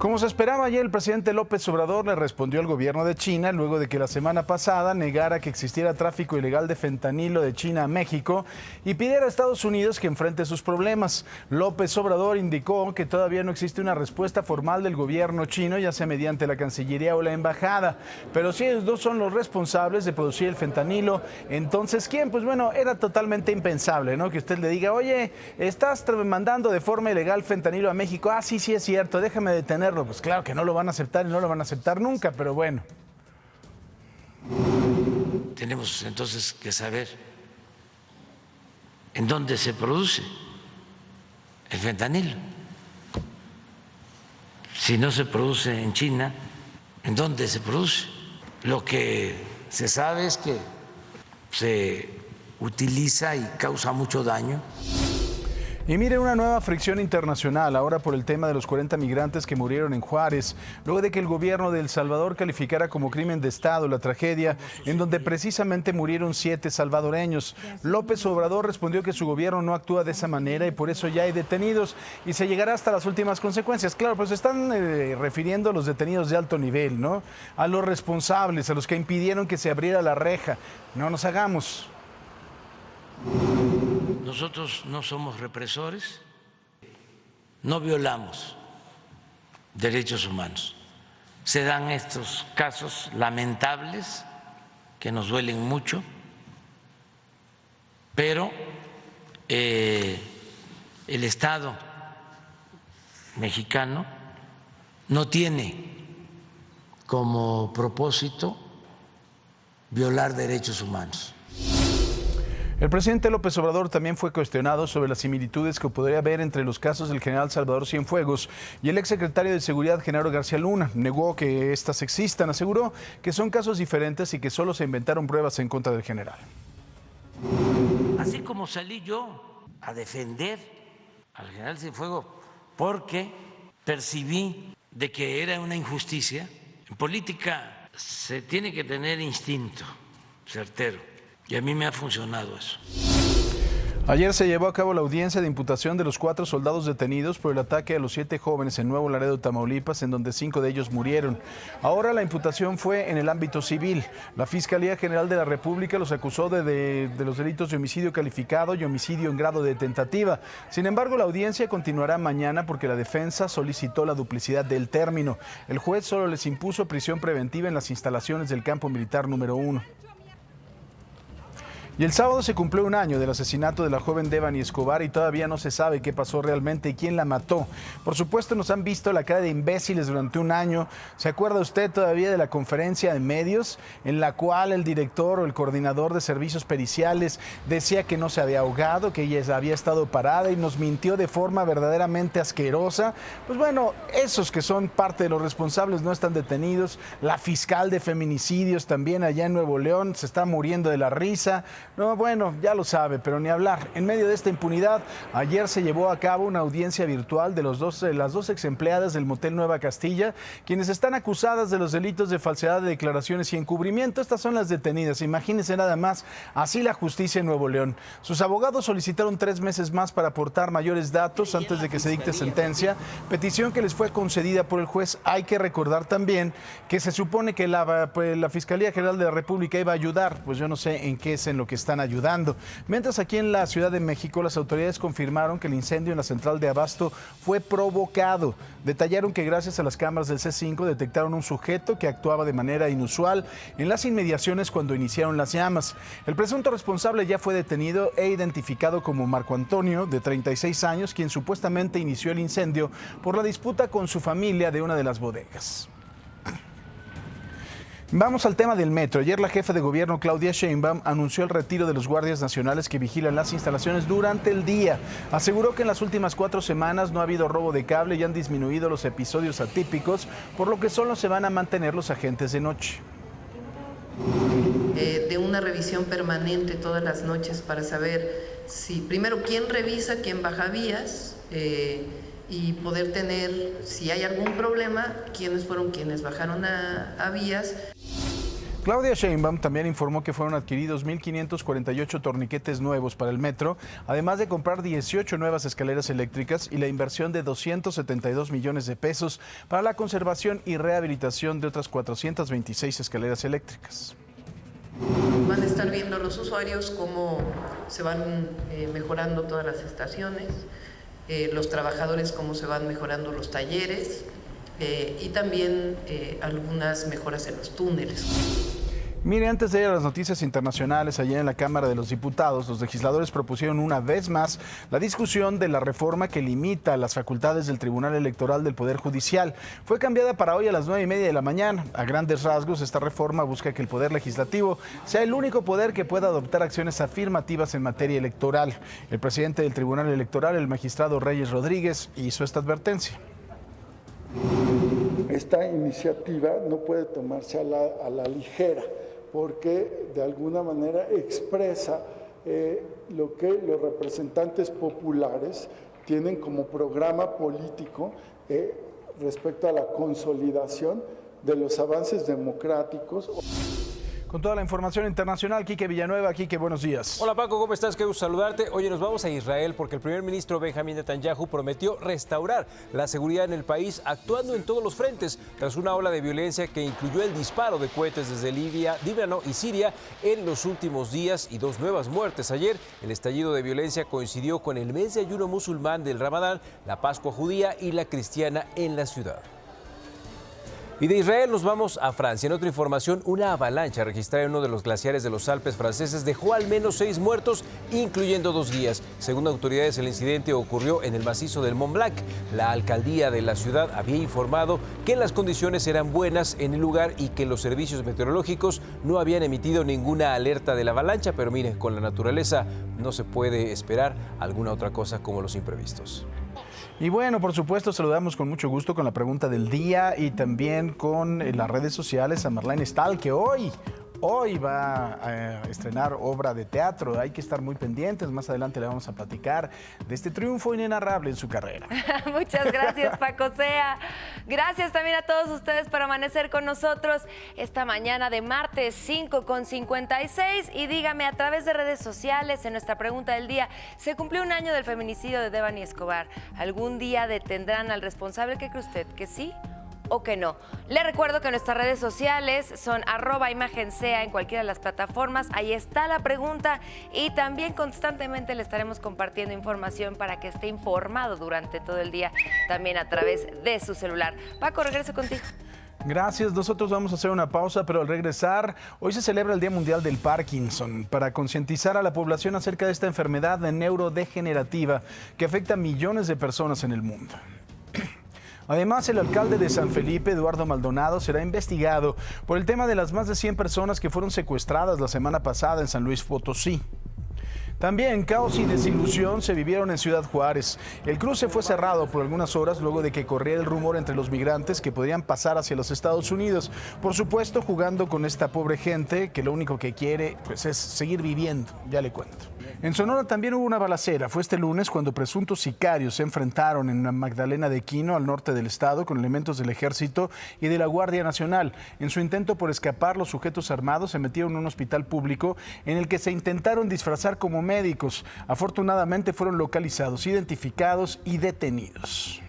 Como se esperaba ayer, el presidente López Obrador le respondió al gobierno de China luego de que la semana pasada negara que existiera tráfico ilegal de fentanilo de China a México y pidiera a Estados Unidos que enfrente sus problemas. López Obrador indicó que todavía no existe una respuesta formal del gobierno chino, ya sea mediante la Cancillería o la Embajada. Pero si ellos dos son los responsables de producir el fentanilo, entonces ¿quién? Pues bueno, era totalmente impensable, ¿no? Que usted le diga, oye, estás mandando de forma ilegal fentanilo a México. Ah, sí, sí es cierto, déjame detenerlo. Pues claro que no lo van a aceptar y no lo van a aceptar nunca, pero bueno. Tenemos entonces que saber en dónde se produce el fentanilo. Si no se produce en China, ¿en dónde se produce? Lo que se sabe es que se utiliza y causa mucho daño. Y mire, una nueva fricción internacional ahora por el tema de los 40 migrantes que murieron en Juárez, luego de que el gobierno de El Salvador calificara como crimen de Estado la tragedia en donde precisamente murieron 7 salvadoreños. López Obrador respondió que su gobierno no actúa de esa manera y por eso ya hay detenidos y se llegará hasta las últimas consecuencias. Claro, pues están refiriendo a los detenidos de alto nivel, ¿no? A los responsables, a los que impidieron que se abriera la reja. No nos hagamos. Nosotros no somos represores, no violamos derechos humanos. Se dan estos casos lamentables que nos duelen mucho, pero el Estado mexicano no tiene como propósito violar derechos humanos. El presidente López Obrador también fue cuestionado sobre las similitudes que podría haber entre los casos del general Salvador Cienfuegos y el exsecretario de Seguridad, Genaro García Luna. Negó que estas existan, aseguró que son casos diferentes y que solo se inventaron pruebas en contra del general. Así como salí yo a defender al general Cienfuegos porque percibí de que era una injusticia, en política se tiene que tener instinto certero. Y a mí me ha funcionado eso. Ayer se llevó a cabo la audiencia de imputación de los 4 soldados detenidos por el ataque a los 7 jóvenes en Nuevo Laredo, Tamaulipas, en donde 5 de ellos murieron. Ahora la imputación fue en el ámbito civil. La Fiscalía General de la República los acusó de los delitos de homicidio calificado y homicidio en grado de tentativa. Sin embargo, la audiencia continuará mañana porque la defensa solicitó la duplicidad del término. El juez solo les impuso prisión preventiva en las instalaciones del campo militar número 1. Y el sábado se cumplió un año del asesinato de la joven Devani Escobar y todavía no se sabe qué pasó realmente y quién la mató. Por supuesto nos han visto la cara de imbéciles durante un año. ¿Se acuerda usted todavía de la conferencia de medios en la cual el director o el coordinador de servicios periciales decía que no se había ahogado, que ella había estado parada y nos mintió de forma verdaderamente asquerosa? Pues bueno, esos que son parte de los responsables no están detenidos. La fiscal de feminicidios también allá en Nuevo León se está muriendo de la risa. No, bueno, ya lo sabe, pero ni hablar. En medio de esta impunidad, ayer se llevó a cabo una audiencia virtual de las dos ex empleadas del Motel Nueva Castilla, quienes están acusadas de los delitos de falsedad de declaraciones y encubrimiento. Estas son las detenidas. Imagínense nada más, así la justicia en Nuevo León. Sus abogados solicitaron 3 meses más para aportar mayores datos antes de que se dicte sentencia, petición que les fue concedida por el juez. Hay que recordar también que se supone que la Fiscalía General de la República iba a ayudar, pues yo no sé en qué es en lo que están ayudando. Mientras aquí en la Ciudad de México las autoridades confirmaron que el incendio en la central de abasto fue provocado. Detallaron que gracias a las cámaras del C5 detectaron un sujeto que actuaba de manera inusual en las inmediaciones cuando iniciaron las llamas. El presunto responsable ya fue detenido e identificado como Marco Antonio, de 36 años, quien supuestamente inició el incendio por la disputa con su familia de una de las bodegas. Vamos al tema del metro. Ayer la jefa de gobierno, Claudia Sheinbaum, anunció el retiro de los guardias nacionales que vigilan las instalaciones durante el día. Aseguró que en las últimas 4 semanas no ha habido robo de cable y han disminuido los episodios atípicos, por lo que solo se van a mantener los agentes de noche. De una revisión permanente todas las noches para saber si, primero, quién revisa, quién baja vías, y poder tener, si hay algún problema, quiénes fueron quienes bajaron a vías. Claudia Sheinbaum también informó que fueron adquiridos 1.548 torniquetes nuevos para el metro, además de comprar 18 nuevas escaleras eléctricas y la inversión de 272 millones de pesos para la conservación y rehabilitación de otras 426 escaleras eléctricas. Van a estar viendo los usuarios cómo se van mejorando todas las estaciones, los trabajadores cómo se van mejorando los talleres y también algunas mejoras en los túneles. Mire, antes de ir a las noticias internacionales, ayer en la Cámara de los Diputados, los legisladores propusieron una vez más la discusión de la reforma que limita las facultades del Tribunal Electoral del Poder Judicial. Fue cambiada para hoy a las 9:30 de la mañana. A grandes rasgos, esta reforma busca que el Poder Legislativo sea el único poder que pueda adoptar acciones afirmativas en materia electoral. El presidente del Tribunal Electoral, el magistrado Reyes Rodríguez, hizo esta advertencia. Esta iniciativa no puede tomarse a la ligera, porque de alguna manera expresa lo que los representantes populares tienen como programa político respecto a la consolidación de los avances democráticos. Con toda la información internacional, Quique Villanueva. Quique, buenos días. Hola Paco, ¿cómo estás? Qué gusto saludarte. Oye, nos vamos a Israel porque el primer ministro Benjamín Netanyahu prometió restaurar la seguridad en el país actuando en todos los frentes tras una ola de violencia que incluyó el disparo de cohetes desde Libia, Líbano y Siria en los últimos días y 2 nuevas muertes. Ayer, el estallido de violencia coincidió con el mes de ayuno musulmán del Ramadán, la Pascua judía y la cristiana en la ciudad. Y de Israel nos vamos a Francia. En otra información, una avalancha registrada en uno de los glaciares de los Alpes franceses dejó al menos 6 muertos, incluyendo 2 guías. Según autoridades, el incidente ocurrió en el macizo del Mont Blanc. La alcaldía de la ciudad había informado que las condiciones eran buenas en el lugar y que los servicios meteorológicos no habían emitido ninguna alerta de la avalancha. Pero mire, con la naturaleza no se puede esperar alguna otra cosa como los imprevistos. Y bueno, por supuesto, saludamos con mucho gusto con la pregunta del día y también con las redes sociales a Marlene Stahl, que hoy va a estrenar obra de teatro. Hay que estar muy pendientes. Más adelante le vamos a platicar de este triunfo inenarrable en su carrera. Muchas gracias, Paco Sea. Gracias también a todos ustedes por amanecer con nosotros esta mañana de martes 5:56. Y dígame, a través de redes sociales, en nuestra pregunta del día, se cumplió 1 año del feminicidio de Devani Escobar. ¿Algún día detendrán al responsable? ¿Qué cree usted? ¿Que sí o que no? Le recuerdo que nuestras redes sociales son @imagen_sea en cualquiera de las plataformas. Ahí está la pregunta y también constantemente le estaremos compartiendo información para que esté informado durante todo el día, también a través de su celular. Paco, regreso contigo. Gracias, nosotros vamos a hacer una pausa, pero al regresar, hoy se celebra el Día Mundial del Parkinson para concientizar a la población acerca de esta enfermedad neurodegenerativa que afecta a millones de personas en el mundo. Además, el alcalde de San Felipe, Eduardo Maldonado, será investigado por el tema de las más de 100 personas que fueron secuestradas la semana pasada en San Luis Potosí. También caos y desilusión se vivieron en Ciudad Juárez. El cruce fue cerrado por algunas horas luego de que corriera el rumor entre los migrantes que podrían pasar hacia los Estados Unidos. Por supuesto, jugando con esta pobre gente que lo único que quiere es seguir viviendo. Ya le cuento. En Sonora también hubo una balacera. Fue este lunes cuando presuntos sicarios se enfrentaron en Magdalena de Quino, al norte del estado, con elementos del Ejército y de la Guardia Nacional. En su intento por escapar, los sujetos armados se metieron en un hospital público en el que se intentaron disfrazar como médicos. Afortunadamente fueron localizados, identificados y detenidos.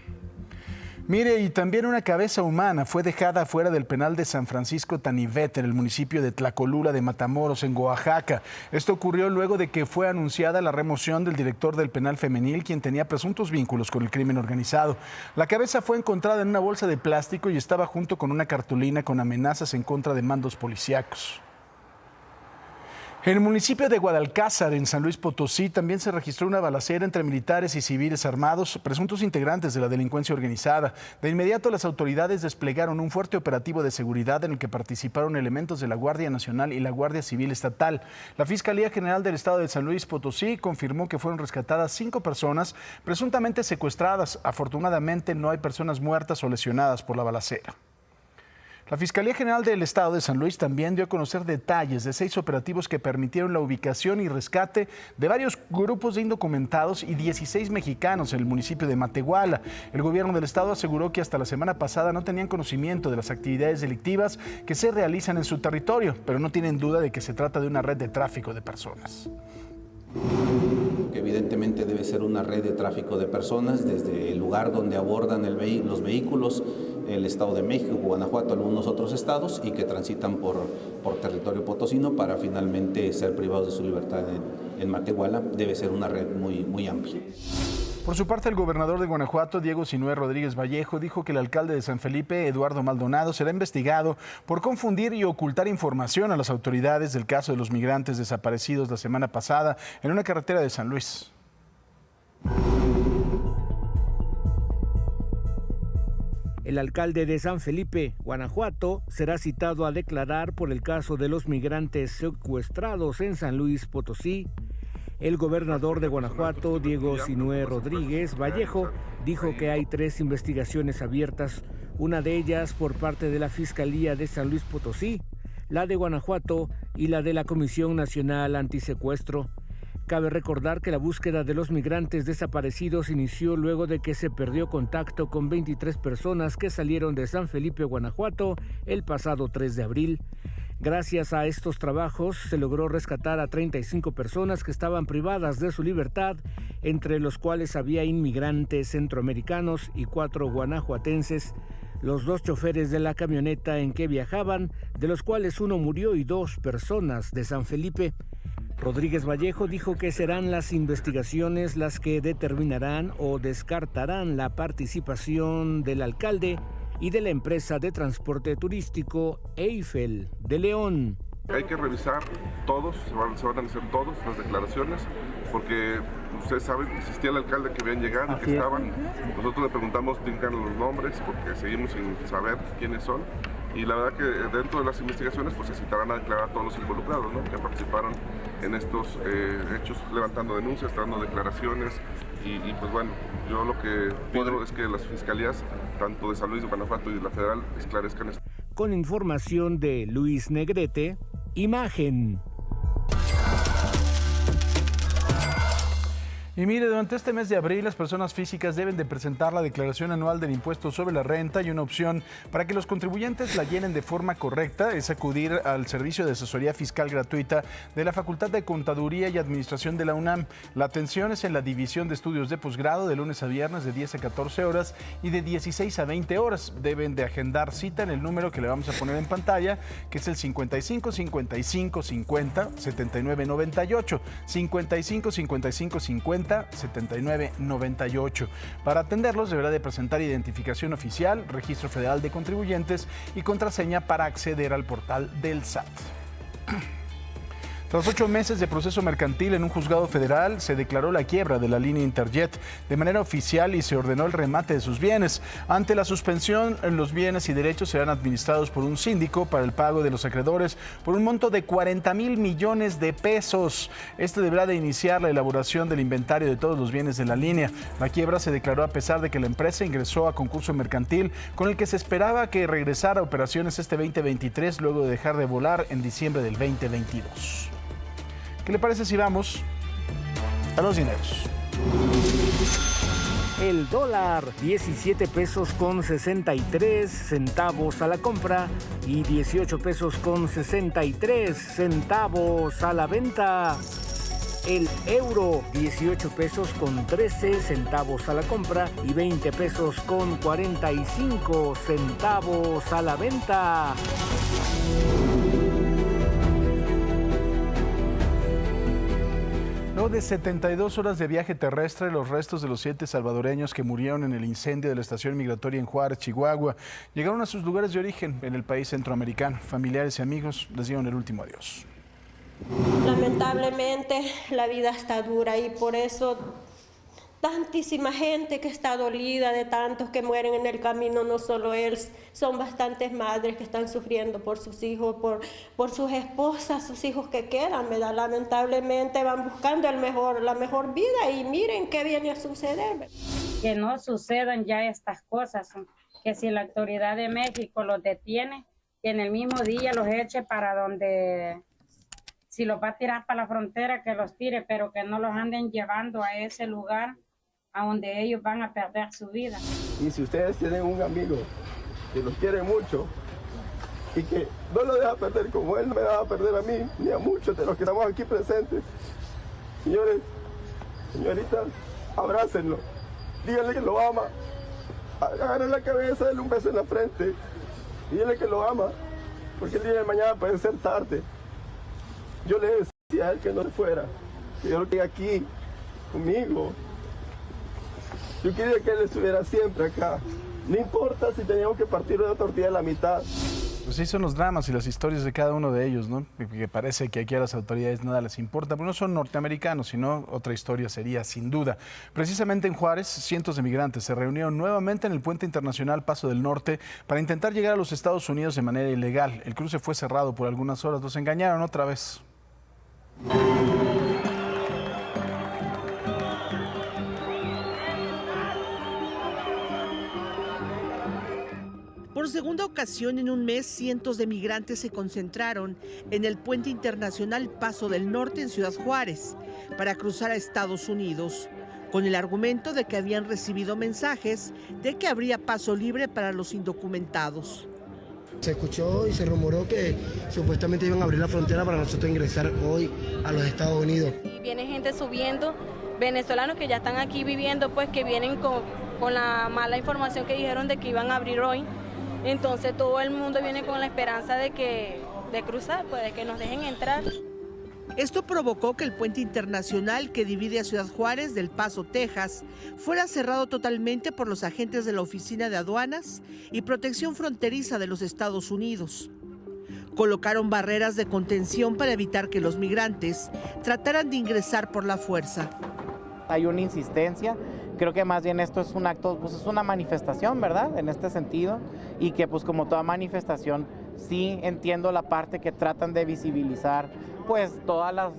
Mire, y también una cabeza humana fue dejada afuera del penal de San Francisco Tanivet, en el municipio de Tlacolula de Matamoros, en Oaxaca. Esto ocurrió luego de que fue anunciada la remoción del director del penal femenil, quien tenía presuntos vínculos con el crimen organizado. La cabeza fue encontrada en una bolsa de plástico y estaba junto con una cartulina con amenazas en contra de mandos policíacos. En el municipio de Guadalcázar, en San Luis Potosí, también se registró una balacera entre militares y civiles armados, presuntos integrantes de la delincuencia organizada. De inmediato, las autoridades desplegaron un fuerte operativo de seguridad en el que participaron elementos de la Guardia Nacional y la Guardia Civil Estatal. La Fiscalía General del Estado de San Luis Potosí confirmó que fueron rescatadas 5 personas presuntamente secuestradas. Afortunadamente, no hay personas muertas o lesionadas por la balacera. La Fiscalía General del Estado de San Luis también dio a conocer detalles de 6 operativos que permitieron la ubicación y rescate de varios grupos de indocumentados y 16 mexicanos en el municipio de Matehuala. El gobierno del estado aseguró que hasta la semana pasada no tenían conocimiento de las actividades delictivas que se realizan en su territorio, pero no tienen duda de que se trata de una red de tráfico de personas. Evidentemente debe ser una red de tráfico de personas desde el lugar donde abordan los vehículos, el Estado de México, Guanajuato, algunos otros estados, y que transitan por territorio potosino para finalmente ser privados de su libertad en Matehuala. Debe ser una red muy amplia. Por su parte, el gobernador de Guanajuato, Diego Sinue Rodríguez Vallejo, dijo que el alcalde de San Felipe, Eduardo Maldonado, será investigado por confundir y ocultar información a las autoridades del caso de los migrantes desaparecidos la semana pasada en una carretera de San Luis. El alcalde de San Felipe, Guanajuato, será citado a declarar por el caso de los migrantes secuestrados en San Luis Potosí. El gobernador de Guanajuato, Diego Sinue Rodríguez Vallejo, dijo que hay 3 investigaciones abiertas, una de ellas por parte de la Fiscalía de San Luis Potosí, la de Guanajuato y la de la Comisión Nacional Antisecuestro. Cabe recordar que la búsqueda de los migrantes desaparecidos inició luego de que se perdió contacto con 23 personas que salieron de San Felipe, Guanajuato, el pasado 3 de abril. Gracias a estos trabajos se logró rescatar a 35 personas que estaban privadas de su libertad, entre los cuales había inmigrantes centroamericanos y 4 guanajuatenses. Los 2 choferes de la camioneta en que viajaban, de los cuales uno murió y 2 personas de San Felipe. Rodríguez Vallejo dijo que serán las investigaciones las que determinarán o descartarán la participación del alcalde y de la empresa de transporte turístico Eiffel de León. Hay que revisar todos, se van a hacer todas las declaraciones, porque ustedes saben, existía el alcalde que habían llegado, que estaban. Nosotros le preguntamos, digan los nombres, porque seguimos sin saber quiénes son. Y la verdad que dentro de las investigaciones pues se citarán a declarar a todos los involucrados, ¿no?, que participaron en estos hechos, levantando denuncias, dando declaraciones. Y pues bueno, yo lo que pido es que las fiscalías, tanto de San Luis, de Guanajuato y de la federal, esclarezcan esto. Con información de Luis Negrete, Imagen. Y mire, durante este mes de abril las personas físicas deben de presentar la declaración anual del impuesto sobre la renta, y una opción para que los contribuyentes la llenen de forma correcta es acudir al servicio de asesoría fiscal gratuita de la Facultad de Contaduría y Administración de la UNAM. La atención es en la División de Estudios de Posgrado de lunes a viernes de 10 a 14 horas y de 16 a 20 horas. Deben de agendar cita en el número que le vamos a poner en pantalla, que es el 55 55 50 79 98, 55 55 50 79 98. Para atenderlos deberá de presentar identificación oficial, registro federal de contribuyentes y contraseña para acceder al portal del SAT. Tras 8 meses de proceso mercantil en un juzgado federal, se declaró la quiebra de la línea Interjet de manera oficial y se ordenó el remate de sus bienes. Ante la suspensión, los bienes y derechos serán administrados por un síndico para el pago de los acreedores por un monto de 40,000 millones de pesos. Este deberá de iniciar la elaboración del inventario de todos los bienes de la línea. La quiebra se declaró a pesar de que la empresa ingresó a concurso mercantil con el que se esperaba que regresara a operaciones este 2023 luego de dejar de volar en diciembre del 2022. ¿Qué le parece si vamos a los dineros? El dólar, 17 pesos con 63 centavos a la compra y 18 pesos con 63 centavos a la venta. El euro, 18 pesos con 13 centavos a la compra y 20 pesos con 45 centavos a la venta. Luego de 72 horas de viaje terrestre, los restos de los 7 salvadoreños que murieron en el incendio de la estación migratoria en Juárez, Chihuahua, llegaron a sus lugares de origen en el país centroamericano. Familiares y amigos les dieron el último adiós. Lamentablemente la vida está dura y por eso tantísima gente que está dolida de tantos que mueren en el camino, no solo él, son bastantes madres que están sufriendo por sus hijos, por sus esposas, sus hijos que quedan, ¿verdad? Lamentablemente van buscando la mejor vida y miren qué viene a suceder. Que no sucedan ya estas cosas, que si la autoridad de México los detiene, que en el mismo día los eche para donde, si los va a tirar para la frontera, que los tire, pero que no los anden llevando a ese lugar a donde ellos van a perder su vida. Y si ustedes tienen un amigo que los quiere mucho y que no lo deja perder como él no me va a perder a mí, ni a muchos de los que estamos aquí presentes, señores, señoritas, abrácenlo, díganle que lo ama, agarren la cabeza, denle un beso en la frente, díganle que lo ama, porque el día de mañana puede ser tarde. Yo le decía a él que no se fuera, que yo lo quería aquí, conmigo. Yo quería que él estuviera siempre acá. No importa si teníamos que partir una tortilla a la mitad. Pues sí, son los dramas y las historias de cada uno de ellos, ¿no? Que parece que aquí a las autoridades nada les importa, pero no son norteamericanos, sino otra historia sería sin duda. Precisamente en Juárez, cientos de migrantes se reunieron nuevamente en el puente internacional Paso del Norte para intentar llegar a los Estados Unidos de manera ilegal. El cruce fue cerrado por algunas horas, los engañaron otra vez. Por segunda ocasión en un mes, cientos de migrantes se concentraron en el puente internacional Paso del Norte en Ciudad Juárez para cruzar a Estados Unidos, con el argumento de que habían recibido mensajes de que habría paso libre para los indocumentados. Se escuchó y se rumoró que supuestamente iban a abrir la frontera para nosotros ingresar hoy a los Estados Unidos. Y viene gente subiendo, venezolanos que ya están aquí viviendo, pues que vienen con la mala información que dijeron de que iban a abrir hoy. Entonces todo el mundo viene con la esperanza de cruzar, pues de que nos dejen entrar. Esto provocó que el puente internacional que divide a Ciudad Juárez del Paso, Texas, fuera cerrado totalmente por los agentes de la Oficina de Aduanas y Protección Fronteriza de los Estados Unidos. Colocaron barreras de contención para evitar que los migrantes trataran de ingresar por la fuerza. Hay una insistencia, creo que más bien esto es un acto, pues es una manifestación, ¿verdad? En este sentido, y que pues como toda manifestación, sí entiendo la parte que tratan de visibilizar, pues todas las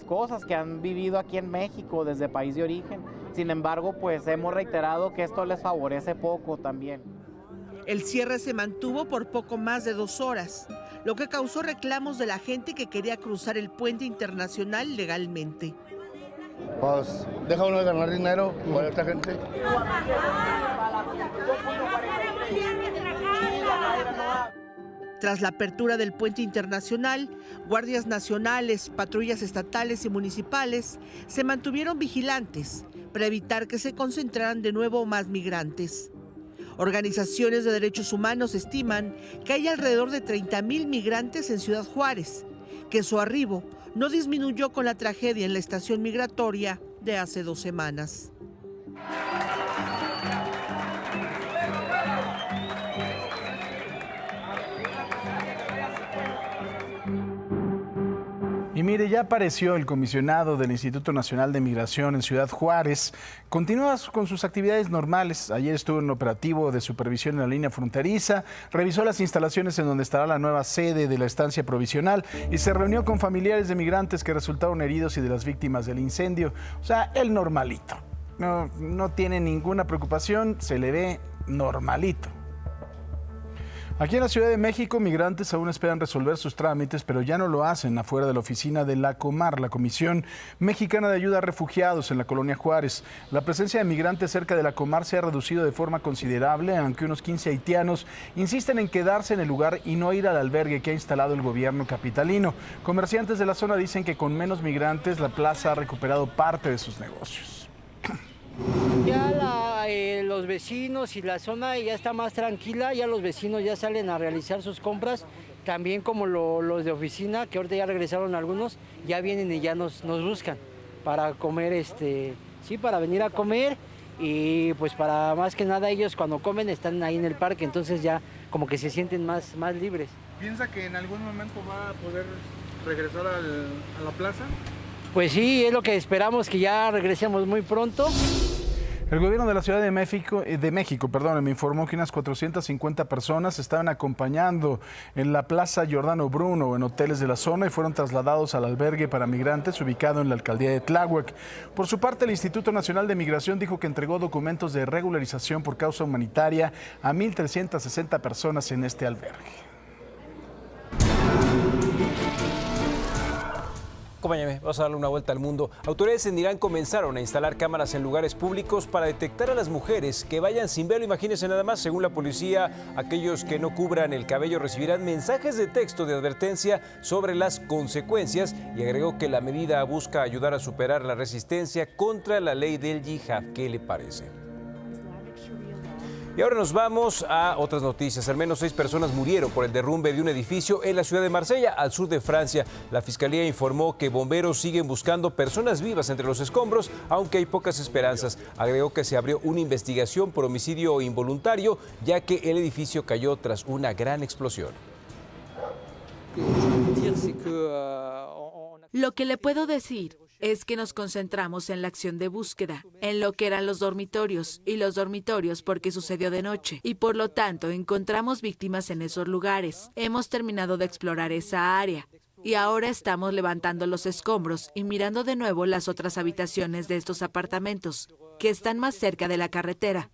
cosas que han vivido aquí en México desde el país de origen. Sin embargo, pues hemos reiterado que esto les favorece poco también. El cierre se mantuvo por poco más de 2 horas, lo que causó reclamos de la gente que quería cruzar el puente internacional legalmente. Pues deja uno de ganar dinero con esta gente. Tras la apertura del puente internacional, guardias nacionales, patrullas estatales y municipales se mantuvieron vigilantes para evitar que se concentraran de nuevo más migrantes. Organizaciones de derechos humanos estiman que hay alrededor de 30,000 migrantes en Ciudad Juárez, que su arribo no disminuyó con la tragedia en la estación migratoria de hace 2 semanas. Y mire, ya apareció el comisionado del Instituto Nacional de Migración en Ciudad Juárez. Continúa con sus actividades normales. Ayer estuvo en un operativo de supervisión en la línea fronteriza, revisó las instalaciones en donde estará la nueva sede de la estancia provisional y se reunió con familiares de migrantes que resultaron heridos y de las víctimas del incendio. O sea, el normalito. No tiene ninguna preocupación, se le ve normalito. Aquí en la Ciudad de México, migrantes aún esperan resolver sus trámites, pero ya no lo hacen afuera de la oficina de la Comar, la Comisión Mexicana de Ayuda a Refugiados en la Colonia Juárez. La presencia de migrantes cerca de la Comar se ha reducido de forma considerable, aunque unos 15 haitianos insisten en quedarse en el lugar y no ir al albergue que ha instalado el gobierno capitalino. Comerciantes de la zona dicen que con menos migrantes la plaza ha recuperado parte de sus negocios. Ya los vecinos y la zona ya está más tranquila, ya los vecinos ya salen a realizar sus compras, también como los de oficina, que ahorita ya regresaron algunos, ya vienen y ya nos buscan para comer, sí, para venir a comer y pues para más que nada ellos cuando comen están ahí en el parque, entonces ya como que se sienten más libres. ¿Piensa que en algún momento va a poder regresar a la plaza? Pues sí, es lo que esperamos, que ya regresemos muy pronto. El gobierno de la Ciudad de México, me informó que unas 450 personas estaban acompañando en la Plaza Giordano Bruno en hoteles de la zona y fueron trasladados al albergue para migrantes ubicado en la alcaldía de Tláhuac. Por su parte, el Instituto Nacional de Migración dijo que entregó documentos de regularización por causa humanitaria a 1.360 personas en este albergue. Acompáñame, vamos a darle una vuelta al mundo. Autoridades en Irán comenzaron a instalar cámaras en lugares públicos para detectar a las mujeres que vayan sin velo. Imagínense nada más, según la policía, aquellos que no cubran el cabello recibirán mensajes de texto de advertencia sobre las consecuencias y agregó que la medida busca ayudar a superar la resistencia contra la ley del yihad. ¿Qué le parece? Y ahora nos vamos a otras noticias. Al menos 6 personas murieron por el derrumbe de un edificio en la ciudad de Marsella, al sur de Francia. La fiscalía informó que bomberos siguen buscando personas vivas entre los escombros, aunque hay pocas esperanzas. Agregó que se abrió una investigación por homicidio involuntario, ya que el edificio cayó tras una gran explosión. Lo que le puedo decir es que nos concentramos en la acción de búsqueda, en lo que eran los dormitorios, y los dormitorios porque sucedió de noche, y por lo tanto encontramos víctimas en esos lugares. Hemos terminado de explorar esa área, y ahora estamos levantando los escombros y mirando de nuevo las otras habitaciones de estos apartamentos, que están más cerca de la carretera.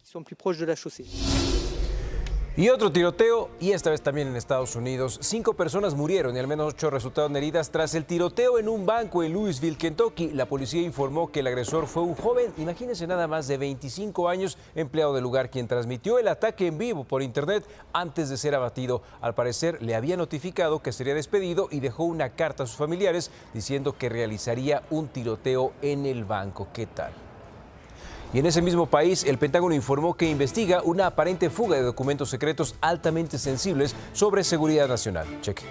Y otro tiroteo, y esta vez también en Estados Unidos. 5 personas murieron y al menos 8 resultaron heridas tras el tiroteo en un banco en Louisville, Kentucky. La policía informó que el agresor fue un joven, imagínense nada más, de 25 años, empleado del lugar, quien transmitió el ataque en vivo por internet antes de ser abatido. Al parecer, le había notificado que sería despedido y dejó una carta a sus familiares diciendo que realizaría un tiroteo en el banco. ¿Qué tal? Y en ese mismo país, el Pentágono informó que investiga una aparente fuga de documentos secretos altamente sensibles sobre seguridad nacional. Cheque.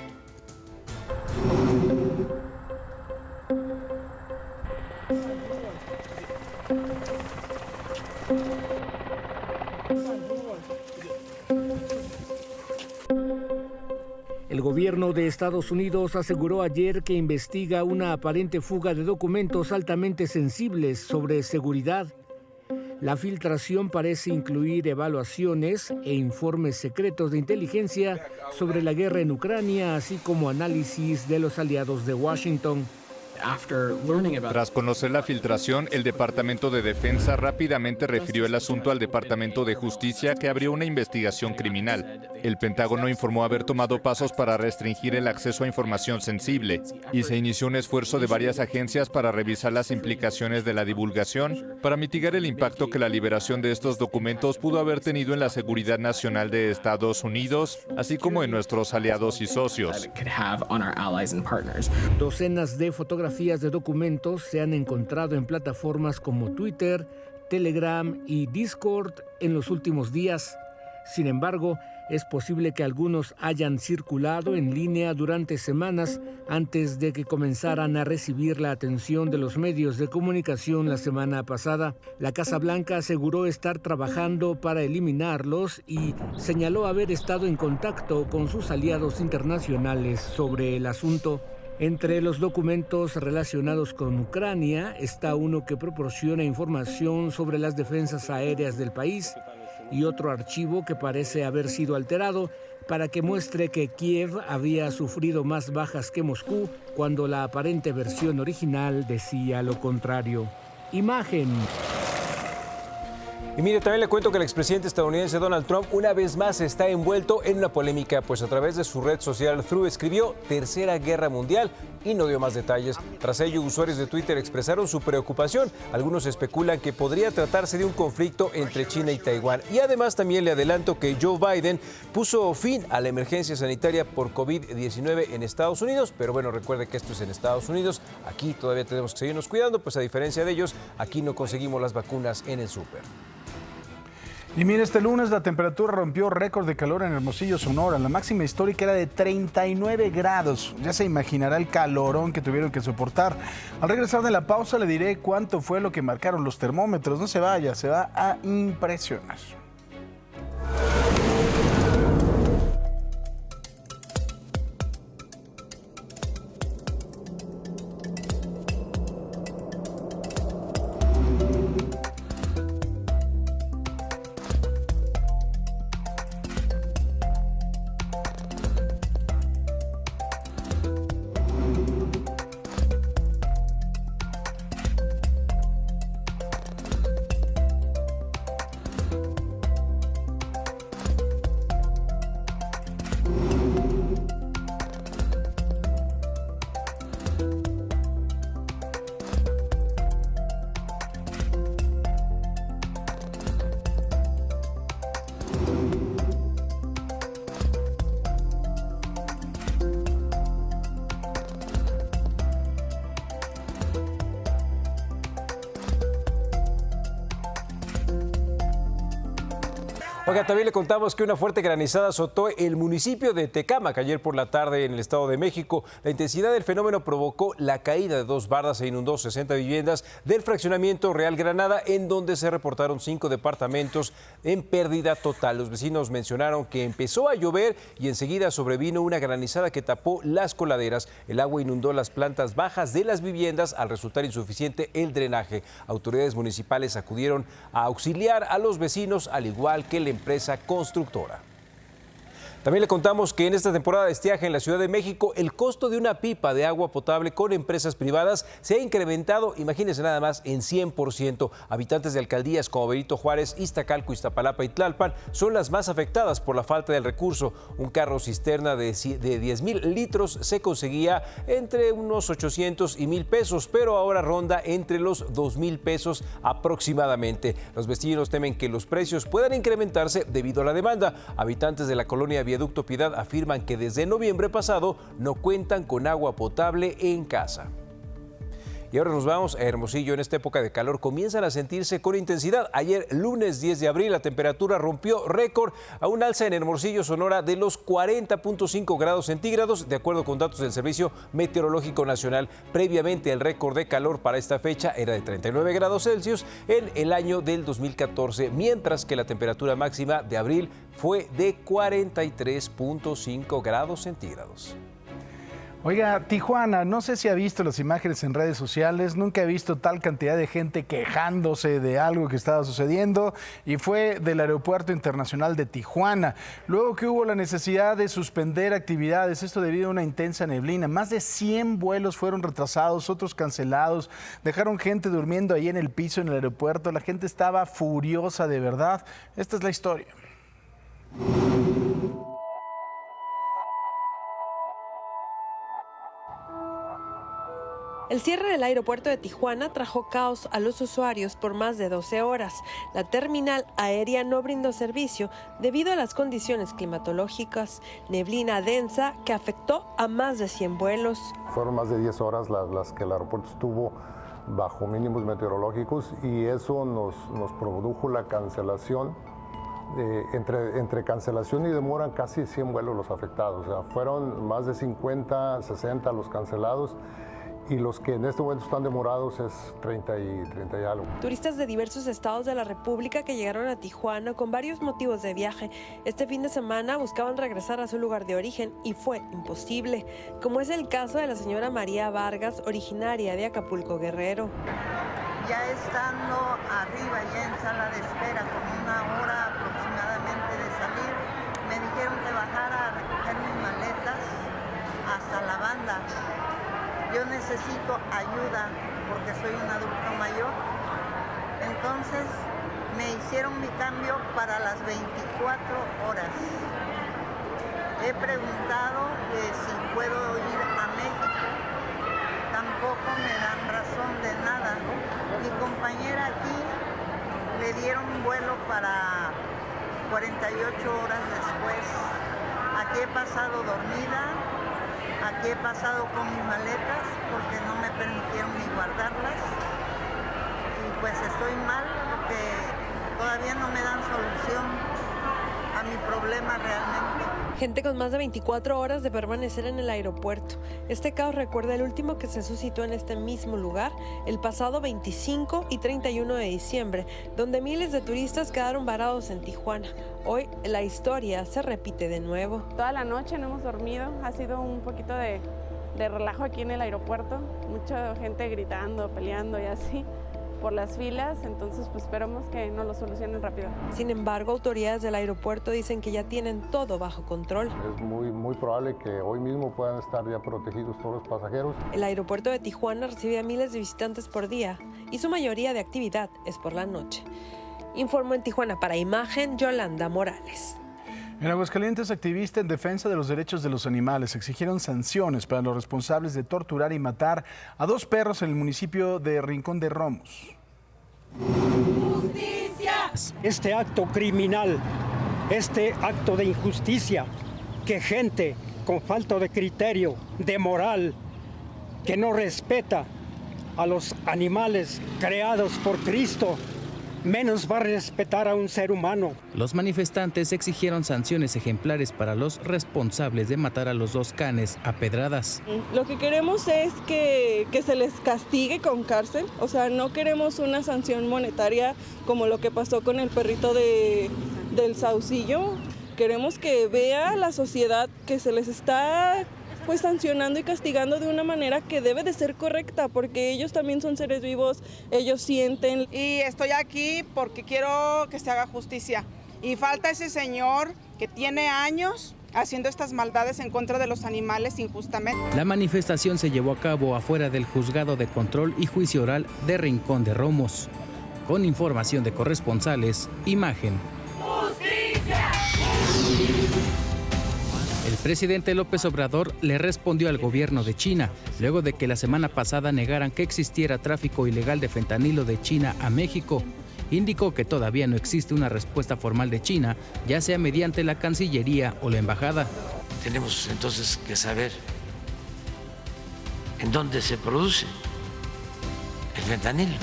El gobierno de Estados Unidos aseguró ayer que investiga una aparente fuga de documentos altamente sensibles sobre seguridad. La filtración parece incluir evaluaciones e informes secretos de inteligencia sobre la guerra en Ucrania, así como análisis de los aliados de Washington. Tras conocer la filtración, el Departamento de Defensa rápidamente refirió el asunto al Departamento de Justicia, que abrió una investigación criminal. El Pentágono informó haber tomado pasos para restringir el acceso a información sensible y se inició un esfuerzo de varias agencias para revisar las implicaciones de la divulgación para mitigar el impacto que la liberación de estos documentos pudo haber tenido en la seguridad nacional de Estados Unidos, así como en nuestros aliados y socios. Docenas de fotografías de documentos se han encontrado en plataformas como Twitter, Telegram y Discord en los últimos días. Sin embargo, es posible que algunos hayan circulado en línea durante semanas antes de que comenzaran a recibir la atención de los medios de comunicación la semana pasada. La Casa Blanca aseguró estar trabajando para eliminarlos y señaló haber estado en contacto con sus aliados internacionales sobre el asunto. Entre los documentos relacionados con Ucrania está uno que proporciona información sobre las defensas aéreas del país y otro archivo que parece haber sido alterado para que muestre que Kiev había sufrido más bajas que Moscú cuando la aparente versión original decía lo contrario. Imagen. Y mire, también le cuento que el expresidente estadounidense Donald Trump una vez más está envuelto en una polémica, pues a través de su red social Threads escribió Tercera Guerra Mundial y no dio más detalles. Tras ello, usuarios de Twitter expresaron su preocupación. Algunos especulan que podría tratarse de un conflicto entre China y Taiwán. Y además también le adelanto que Joe Biden puso fin a la emergencia sanitaria por COVID-19 en Estados Unidos. Pero bueno, recuerde que esto es en Estados Unidos. Aquí todavía tenemos que seguirnos cuidando, pues a diferencia de ellos, aquí no conseguimos las vacunas en el súper. Y mire, este lunes la temperatura rompió récord de calor en Hermosillo, Sonora. La máxima histórica era de 39 grados. Ya se imaginará el calorón que tuvieron que soportar. Al regresar de la pausa le diré cuánto fue lo que marcaron los termómetros. No se vaya, se va a impresionar. Oiga, también le contamos que una fuerte granizada azotó el municipio de Tecámac ayer por la tarde en el Estado de México. La intensidad del fenómeno provocó la caída de 2 bardas e inundó 60 viviendas del fraccionamiento Real Granada, en donde se reportaron 5 departamentos en pérdida total. Los vecinos mencionaron que empezó a llover y enseguida sobrevino una granizada que tapó las coladeras. El agua inundó las plantas bajas de las viviendas al resultar insuficiente el drenaje. Autoridades municipales acudieron a auxiliar a los vecinos, al igual que la empresa constructora. También le contamos que en esta temporada de estiaje en la Ciudad de México, el costo de una pipa de agua potable con empresas privadas se ha incrementado, imagínense nada más, en 100%. Habitantes de alcaldías como Benito Juárez, Iztacalco, Iztapalapa y Tlalpan son las más afectadas por la falta del recurso. Un carro cisterna de 10,000 litros se conseguía entre unos 800 y 1,000 pesos, pero ahora ronda entre los 2,000 pesos aproximadamente. Los vecinos temen que los precios puedan incrementarse debido a la demanda. Habitantes de la colonia Viaducto Piedad afirman que desde noviembre pasado no cuentan con agua potable en casa. Y ahora nos vamos a Hermosillo. En esta época de calor comienzan a sentirse con intensidad. Ayer, lunes 10 de abril, la temperatura rompió récord a un alza en Hermosillo, Sonora, de los 40.5 grados centígrados, de acuerdo con datos del Servicio Meteorológico Nacional. Previamente, el récord de calor para esta fecha era de 39 grados Celsius en el año del 2014, mientras que la temperatura máxima de abril fue de 43.5 grados centígrados. Oiga, Tijuana, no sé si ha visto las imágenes en redes sociales, nunca he visto tal cantidad de gente quejándose de algo que estaba sucediendo, y fue del Aeropuerto Internacional de Tijuana. Luego que hubo la necesidad de suspender actividades, esto debido a una intensa neblina. Más de 100 vuelos fueron retrasados, otros cancelados, dejaron gente durmiendo ahí en el piso en el aeropuerto. La gente estaba furiosa de verdad. Esta es la historia. El cierre del aeropuerto de Tijuana trajo caos a los usuarios por más de 12 horas. La terminal aérea no brindó servicio debido a las condiciones climatológicas, neblina densa que afectó a más de 100 vuelos. Fueron más de 10 horas las que el aeropuerto estuvo bajo mínimos meteorológicos, y eso nos produjo la cancelación. Entre cancelación y demora, casi 100 vuelos los afectados. O sea, fueron más de 50, 60 los cancelados, y los que en este momento están demorados es 30 y algo. Turistas de diversos estados de la República que llegaron a Tijuana con varios motivos de viaje este fin de semana buscaban regresar a su lugar de origen y fue imposible, como es el caso de la señora María Vargas, originaria de Acapulco, Guerrero. Ya estando arriba, ya en sala de espera, con 1 hora aproximadamente de salir, me dijeron que bajara a recoger mis maletas hasta la banda. Yo necesito ayuda porque soy un adulto mayor. Entonces me hicieron mi cambio para las 24 horas. He preguntado si puedo ir a México. Tampoco me dan razón de nada. Mi compañera aquí le dieron un vuelo para 48 horas después. Aquí he pasado dormida. Aquí he pasado con mis maletas porque no me permitieron ni guardarlas, y pues estoy mal porque todavía no me dan solución a mi problema realmente. Gente con más de 24 horas de permanecer en el aeropuerto. Este caos recuerda el último que se suscitó en este mismo lugar el pasado 25 y 31 de diciembre, donde miles de turistas quedaron varados en Tijuana. Hoy la historia se repite de nuevo. Toda la noche no hemos dormido, ha sido un poquito de relajo aquí en el aeropuerto, mucha gente gritando, peleando y así por las filas, entonces pues esperamos que nos lo solucionen rápido. Sin embargo, autoridades del aeropuerto dicen que ya tienen todo bajo control. Es muy probable que hoy mismo puedan estar ya protegidos todos los pasajeros. El aeropuerto de Tijuana recibe a miles de visitantes por día y su mayoría de actividad es por la noche. Informó en Tijuana para Imagen, Yolanda Morales. En Aguascalientes, activistas en defensa de los derechos de los animales exigieron sanciones para los responsables de torturar y matar a 2 perros en el municipio de Rincón de Romos. ¡Justicia! Este acto criminal, este acto de injusticia, que gente con falta de criterio, de moral, que no respeta a los animales creados por Cristo, menos va a respetar a un ser humano. Los manifestantes exigieron sanciones ejemplares para los responsables de matar a los 2 canes a pedradas. Lo que queremos es que se les castigue con cárcel, o sea, no queremos una sanción monetaria como lo que pasó con el perrito del Saucillo. Queremos que vea la sociedad que se les está pues sancionando y castigando de una manera que debe de ser correcta, porque ellos también son seres vivos, ellos sienten. Y estoy aquí porque quiero que se haga justicia. Y falta ese señor que tiene años haciendo estas maldades en contra de los animales injustamente. La manifestación se llevó a cabo afuera del Juzgado de Control y Juicio Oral de Rincón de Romos. Con información de corresponsales, Imagen. ¡Justicia! El presidente López Obrador le respondió al gobierno de China, luego de que la semana pasada negaran que existiera tráfico ilegal de fentanilo de China a México. Indicó que todavía no existe una respuesta formal de China, ya sea mediante la Cancillería o la Embajada. Tenemos entonces que saber en dónde se produce el fentanilo.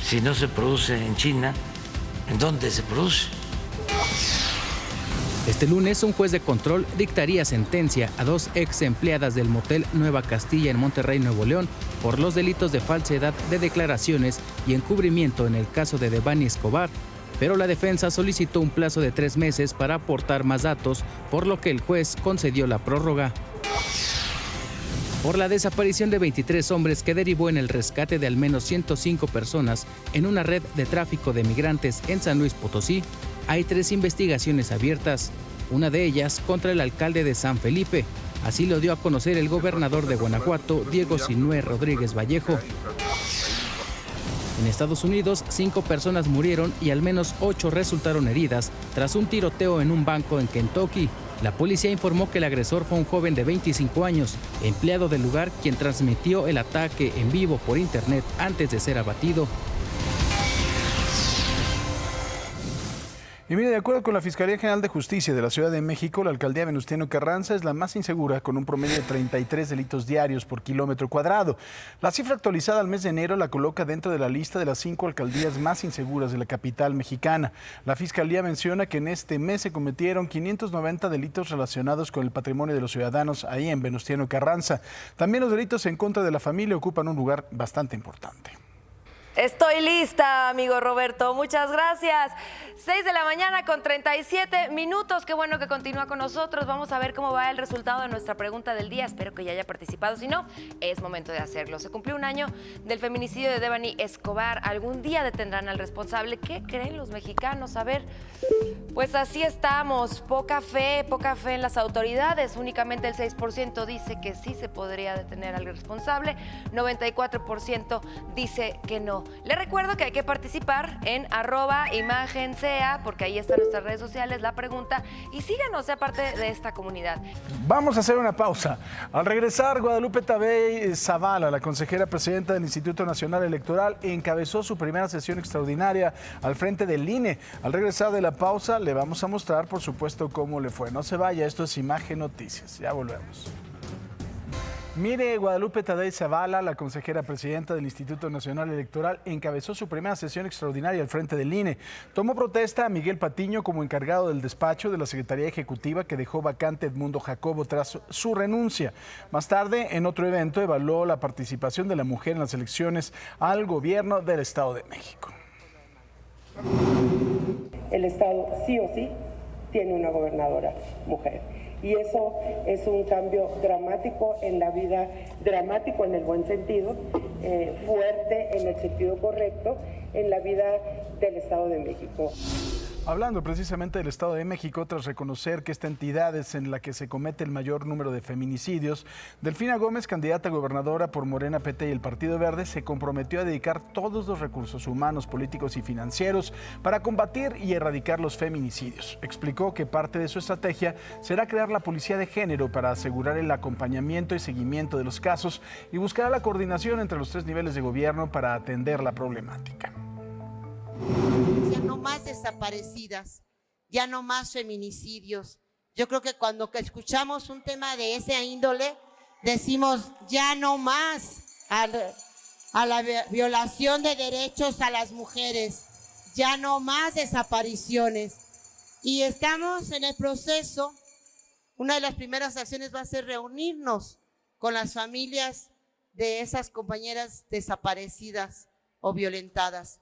Si no se produce en China, ¿en dónde se produce? Este lunes, un juez de control dictaría sentencia a 2 ex empleadas del motel Nueva Castilla en Monterrey, Nuevo León, por los delitos de falsedad de declaraciones y encubrimiento en el caso de Devani Escobar. Pero la defensa solicitó un plazo de 3 meses para aportar más datos, por lo que el juez concedió la prórroga. Por la desaparición de 23 hombres que derivó en el rescate de al menos 105 personas en una red de tráfico de migrantes en San Luis Potosí, hay 3 investigaciones abiertas, una de ellas contra el alcalde de San Felipe. Así lo dio a conocer el gobernador de Guanajuato, Diego Sinué Rodríguez Vallejo. En Estados Unidos, 5 personas murieron y al menos 8 resultaron heridas tras un tiroteo en un banco en Kentucky. La policía informó que el agresor fue un joven de 25 años, empleado del lugar, quien transmitió el ataque en vivo por internet antes de ser abatido. Y mire, de acuerdo con la Fiscalía General de Justicia de la Ciudad de México, la alcaldía Venustiano Carranza es la más insegura, con un promedio de 33 delitos diarios por kilómetro cuadrado. La cifra actualizada al mes de enero la coloca dentro de la lista de las 5 alcaldías más inseguras de la capital mexicana. La Fiscalía menciona que en este mes se cometieron 590 delitos relacionados con el patrimonio de los ciudadanos ahí en Venustiano Carranza. También los delitos en contra de la familia ocupan un lugar bastante importante. Estoy lista, amigo Roberto. Muchas gracias. 6 de la mañana con 37 minutos. Qué bueno que continúa con nosotros. Vamos a ver cómo va el resultado de nuestra pregunta del día. Espero que ya haya participado. Si no, es momento de hacerlo. Se cumplió un año del feminicidio de Devani Escobar. ¿Algún día detendrán al responsable? ¿Qué creen los mexicanos? A ver, pues así estamos. Poca fe en las autoridades. Únicamente el 6% dice que sí se podría detener al responsable. 94% dice que no. Les recuerdo que hay que participar en @imagen_sea, porque ahí están nuestras redes sociales, la pregunta, y síganos, sea parte de esta comunidad. Vamos a hacer una pausa. Al regresar, Guadalupe Tadei Zavala, la consejera presidenta del Instituto Nacional Electoral, encabezó su primera sesión extraordinaria al frente del INE. Al regresar de la pausa, le vamos a mostrar, por supuesto, cómo le fue. No se vaya, esto es Imagen Noticias. Ya volvemos. Mire, Guadalupe Tadei Zavala, la consejera presidenta del Instituto Nacional Electoral, encabezó su primera sesión extraordinaria al frente del INE. Tomó protesta a Miguel Patiño como encargado del despacho de la Secretaría Ejecutiva, que dejó vacante Edmundo Jacobo tras su renuncia. Más tarde, en otro evento, evaluó la participación de la mujer en las elecciones al gobierno del Estado de México. El Estado sí o sí tiene una gobernadora mujer. Y eso es un cambio dramático en la vida, dramático en el buen sentido, fuerte en el sentido correcto, en la vida del Estado de México. Hablando precisamente del Estado de México, tras reconocer que esta entidad es en la que se comete el mayor número de feminicidios, Delfina Gómez, candidata a gobernadora por Morena, PT y el Partido Verde, se comprometió a dedicar todos los recursos humanos, políticos y financieros para combatir y erradicar los feminicidios. Explicó que parte de su estrategia será crear la policía de género para asegurar el acompañamiento y seguimiento de los casos y buscar la coordinación entre los 3 niveles de gobierno para atender la problemática. Ya no más desaparecidas, ya no más feminicidios. Yo creo que cuando escuchamos un tema de esa índole, decimos ya no más a la violación de derechos a las mujeres. Ya no más desapariciones. Y estamos en el proceso. Una de las primeras acciones va a ser reunirnos con las familias de esas compañeras desaparecidas o violentadas.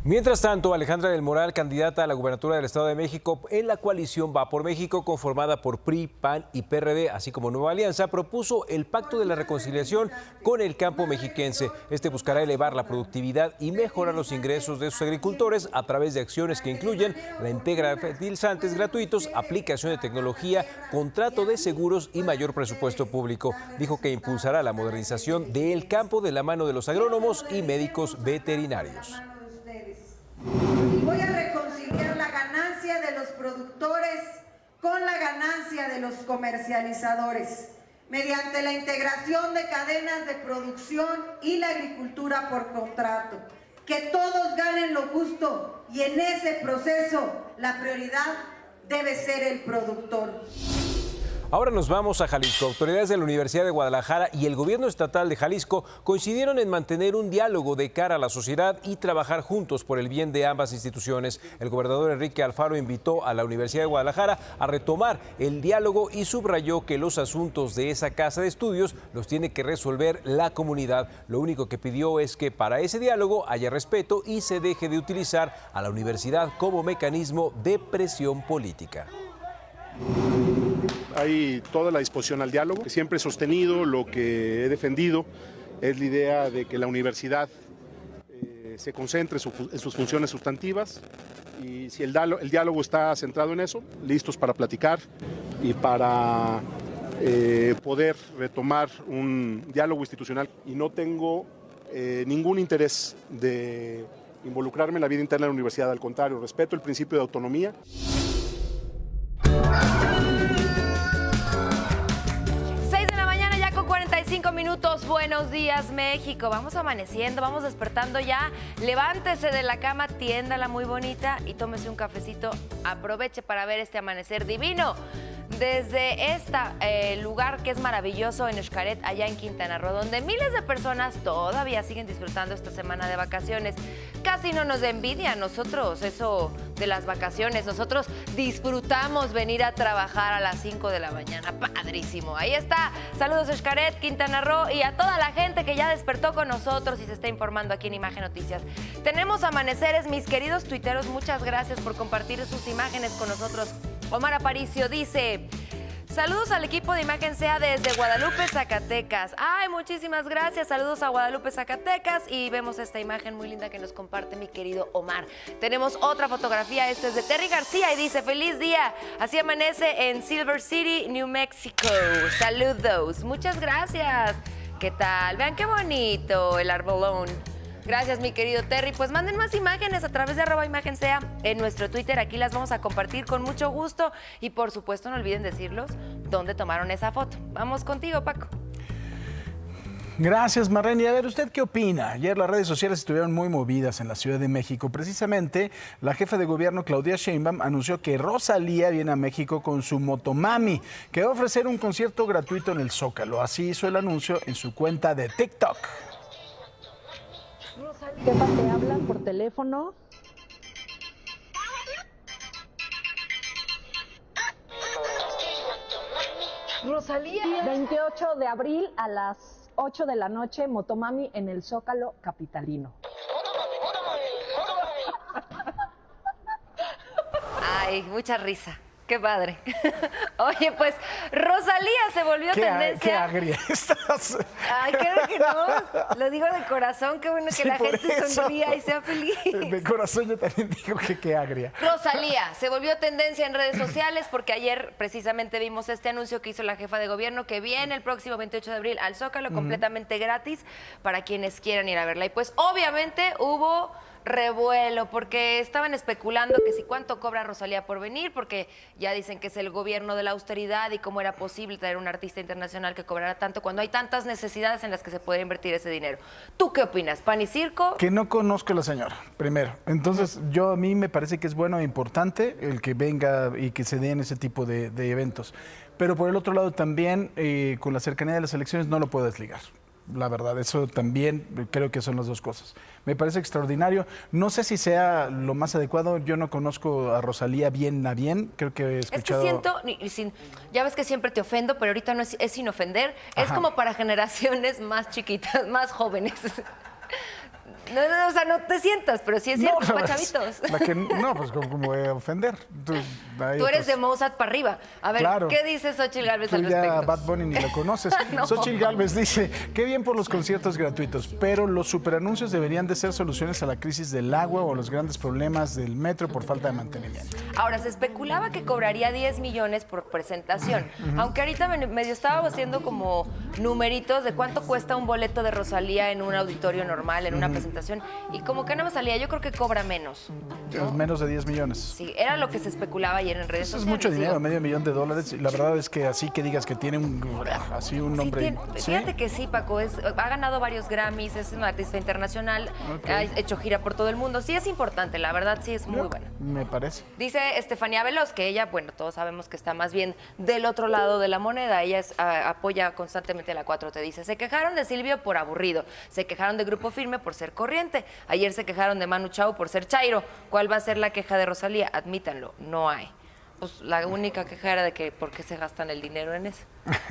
Mientras tanto, Alejandra del Moral, candidata a la gubernatura del Estado de México en la coalición Va por México, conformada por PRI, PAN y PRD, así como Nueva Alianza, propuso el Pacto de la Reconciliación con el campo mexiquense. Este buscará elevar la productividad y mejorar los ingresos de sus agricultores a través de acciones que incluyen la entrega de fertilizantes gratuitos, aplicación de tecnología, contrato de seguros y mayor presupuesto público. Dijo que impulsará la modernización del campo de la mano de los agrónomos y médicos veterinarios. Y voy a reconciliar la ganancia de los productores con la ganancia de los comercializadores, mediante la integración de cadenas de producción y la agricultura por contrato. Que todos ganen lo justo y en ese proceso la prioridad debe ser el productor. Ahora nos vamos a Jalisco. Autoridades de la Universidad de Guadalajara y el gobierno estatal de Jalisco coincidieron en mantener un diálogo de cara a la sociedad y trabajar juntos por el bien de ambas instituciones. El gobernador Enrique Alfaro invitó a la Universidad de Guadalajara a retomar el diálogo y subrayó que los asuntos de esa casa de estudios los tiene que resolver la comunidad. Lo único que pidió es que para ese diálogo haya respeto y se deje de utilizar a la universidad como mecanismo de presión política. Hay toda la disposición al diálogo. Siempre he sostenido, lo que he defendido es la idea de que la universidad se concentre en sus funciones sustantivas y si el diálogo está centrado en eso, listos para platicar y para poder retomar un diálogo institucional. Y no tengo ningún interés de involucrarme en la vida interna de la universidad, al contrario, respeto el principio de autonomía. 45 minutos, buenos días México, vamos amaneciendo, vamos despertando ya, levántese de la cama, tiéndala muy bonita y tómese un cafecito, aproveche para ver este amanecer divino. Desde este lugar que es maravilloso en Xcaret, allá en Quintana Roo, donde miles de personas todavía siguen disfrutando esta semana de vacaciones. Casi no nos da envidia a nosotros eso de las vacaciones. Nosotros disfrutamos venir a trabajar a las 5 de la mañana. Padrísimo. Ahí está. Saludos a Xcaret, Quintana Roo y a toda la gente que ya despertó con nosotros y se está informando aquí en Imagen Noticias. Tenemos amaneceres, mis queridos tuiteros. Muchas gracias por compartir sus imágenes con nosotros. Omar Aparicio dice: saludos al equipo de Imagen SEA desde Guadalupe, Zacatecas. Ay, muchísimas gracias. Saludos a Guadalupe, Zacatecas. Y vemos esta imagen muy linda que nos comparte mi querido Omar. Tenemos otra fotografía. Esta es de Terry García y dice: feliz día. Así amanece en Silver City, New Mexico. Saludos. Muchas gracias. ¿Qué tal? Vean qué bonito el arbolón. Gracias, mi querido Terry. Pues manden más imágenes a través de @ImagenSea en nuestro Twitter. Aquí las vamos a compartir con mucho gusto. Y por supuesto, no olviden decirlos dónde tomaron esa foto. Vamos contigo, Paco. Gracias, Marlene. A ver, ¿usted qué opina? Ayer las redes sociales estuvieron muy movidas en la Ciudad de México. Precisamente, la jefa de gobierno, Claudia Sheinbaum, anunció que Rosalía viene a México con su Motomami, que va a ofrecer un concierto gratuito en el Zócalo. Así hizo el anuncio en su cuenta de TikTok. Jefa, te hablan por teléfono. Rosalía. 28 de abril a las 8 de la noche, Motomami en el Zócalo capitalino. Ay, mucha risa. Qué padre. Oye, pues Rosalía se volvió tendencia. Qué agria estás. Ay, creo que no. Lo digo de corazón. Qué bueno que sí, la gente sonría y sea feliz. De corazón yo también digo que qué agria. Rosalía se volvió tendencia en redes sociales porque ayer precisamente vimos este anuncio que hizo la jefa de gobierno que viene el próximo 28 de abril al Zócalo completamente gratis para quienes quieran ir a verla. Y pues obviamente hubo revuelo porque estaban especulando que si cuánto cobra Rosalía por venir, porque ya dicen que es el gobierno de la austeridad y cómo era posible traer un artista internacional que cobrara tanto cuando hay tantas necesidades en las que se puede invertir ese dinero. ¿Tú qué opinas? ¿Pan y circo? Que no conozco a la señora, primero. Entonces, a mí me parece que es bueno e importante el que venga y que se den ese tipo de eventos. Pero por el otro lado también, con la cercanía de las elecciones, no lo puedo desligar. la verdad. Eso también creo que son las dos cosas. Me parece extraordinario. No sé si sea lo más adecuado. Yo no conozco a Rosalía bien a bien. Creo que he escuchado... Es que siento, ya ves que siempre te ofendo, pero ahorita no es sin ofender. Es como para generaciones más chiquitas, más jóvenes. No, o sea, no te sientas, pero sí es cierto, para chavitos. Pues como ofender. Tú eres de Mozart para arriba. A ver, claro. ¿Qué dice Xochitl Gálvez al respecto? Ya Bad Bunny ni lo conoces. No. Xochitl Gálvez dice, qué bien por los conciertos gratuitos, pero los superanuncios deberían de ser soluciones a la crisis del agua o a los grandes problemas del metro por falta de mantenimiento. Ahora, se especulaba que cobraría 10 millones por presentación, aunque ahorita medio estaba haciendo como numeritos de cuánto cuesta un boleto de Rosalía en un auditorio normal, en una presentación, y como que no me salía, yo creo que cobra menos, ¿no? Menos de 10 millones. Sí, era lo que se especulaba ayer en redes sociales. Es mucho dinero, $500,000. La verdad es que así que digas que tiene un nombre. Fíjate que sí, Paco, ha ganado varios Grammys, es un artista internacional, ha hecho gira por todo el mundo. Sí es importante, la verdad sí es muy buena. Me parece. Dice Estefanía Veloz que ella, bueno, todos sabemos que está más bien del otro lado de la moneda. Ella apoya constantemente a la 4T. Dice, se quejaron de Silvio por aburrido, se quejaron de Grupo Firme por ser corriente, ayer se quejaron de Manu Chao por ser chairo. ¿Cuál va a ser la queja de Rosalía? Admítanlo, no hay. Pues la única queja era de que por qué se gastan el dinero en eso.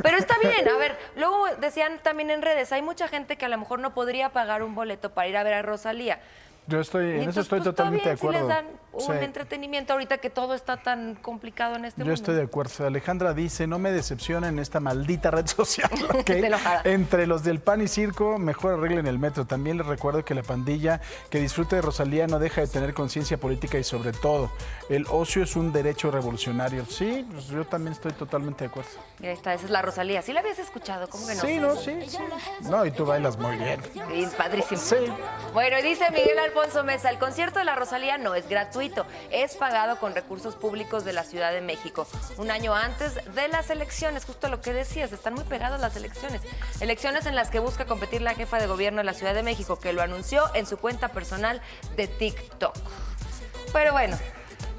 Pero está bien, a ver, luego decían también en redes, hay mucha gente que a lo mejor no podría pagar un boleto para ir a ver a Rosalía. En eso estoy totalmente de acuerdo. Si les dan un entretenimiento ahorita que todo está tan complicado en este mundo. Yo estoy de acuerdo. Alejandra dice, no me decepcionen esta maldita red social, ¿okay? Entre los del PAN y Circo, mejor arreglen el metro. También les recuerdo que la pandilla que disfrute de Rosalía no deja de tener conciencia política y sobre todo, el ocio es un derecho revolucionario. Sí, pues yo también estoy totalmente de acuerdo. Ahí está, esa es la Rosalía. ¿Sí la habías escuchado? ¿Cómo que no? Sí, no, sí. No, y tú bailas muy bien. Sí, padrísimo. Sí. Bueno, y dice Miguel Alfonso Mesa, el concierto de la Rosalía no es gratuito, es pagado con recursos públicos de la Ciudad de México. Un año antes de las elecciones, justo lo que decías, están muy pegadas las elecciones. Elecciones en las que busca competir la jefa de gobierno de la Ciudad de México, que lo anunció en su cuenta personal de TikTok. Pero bueno,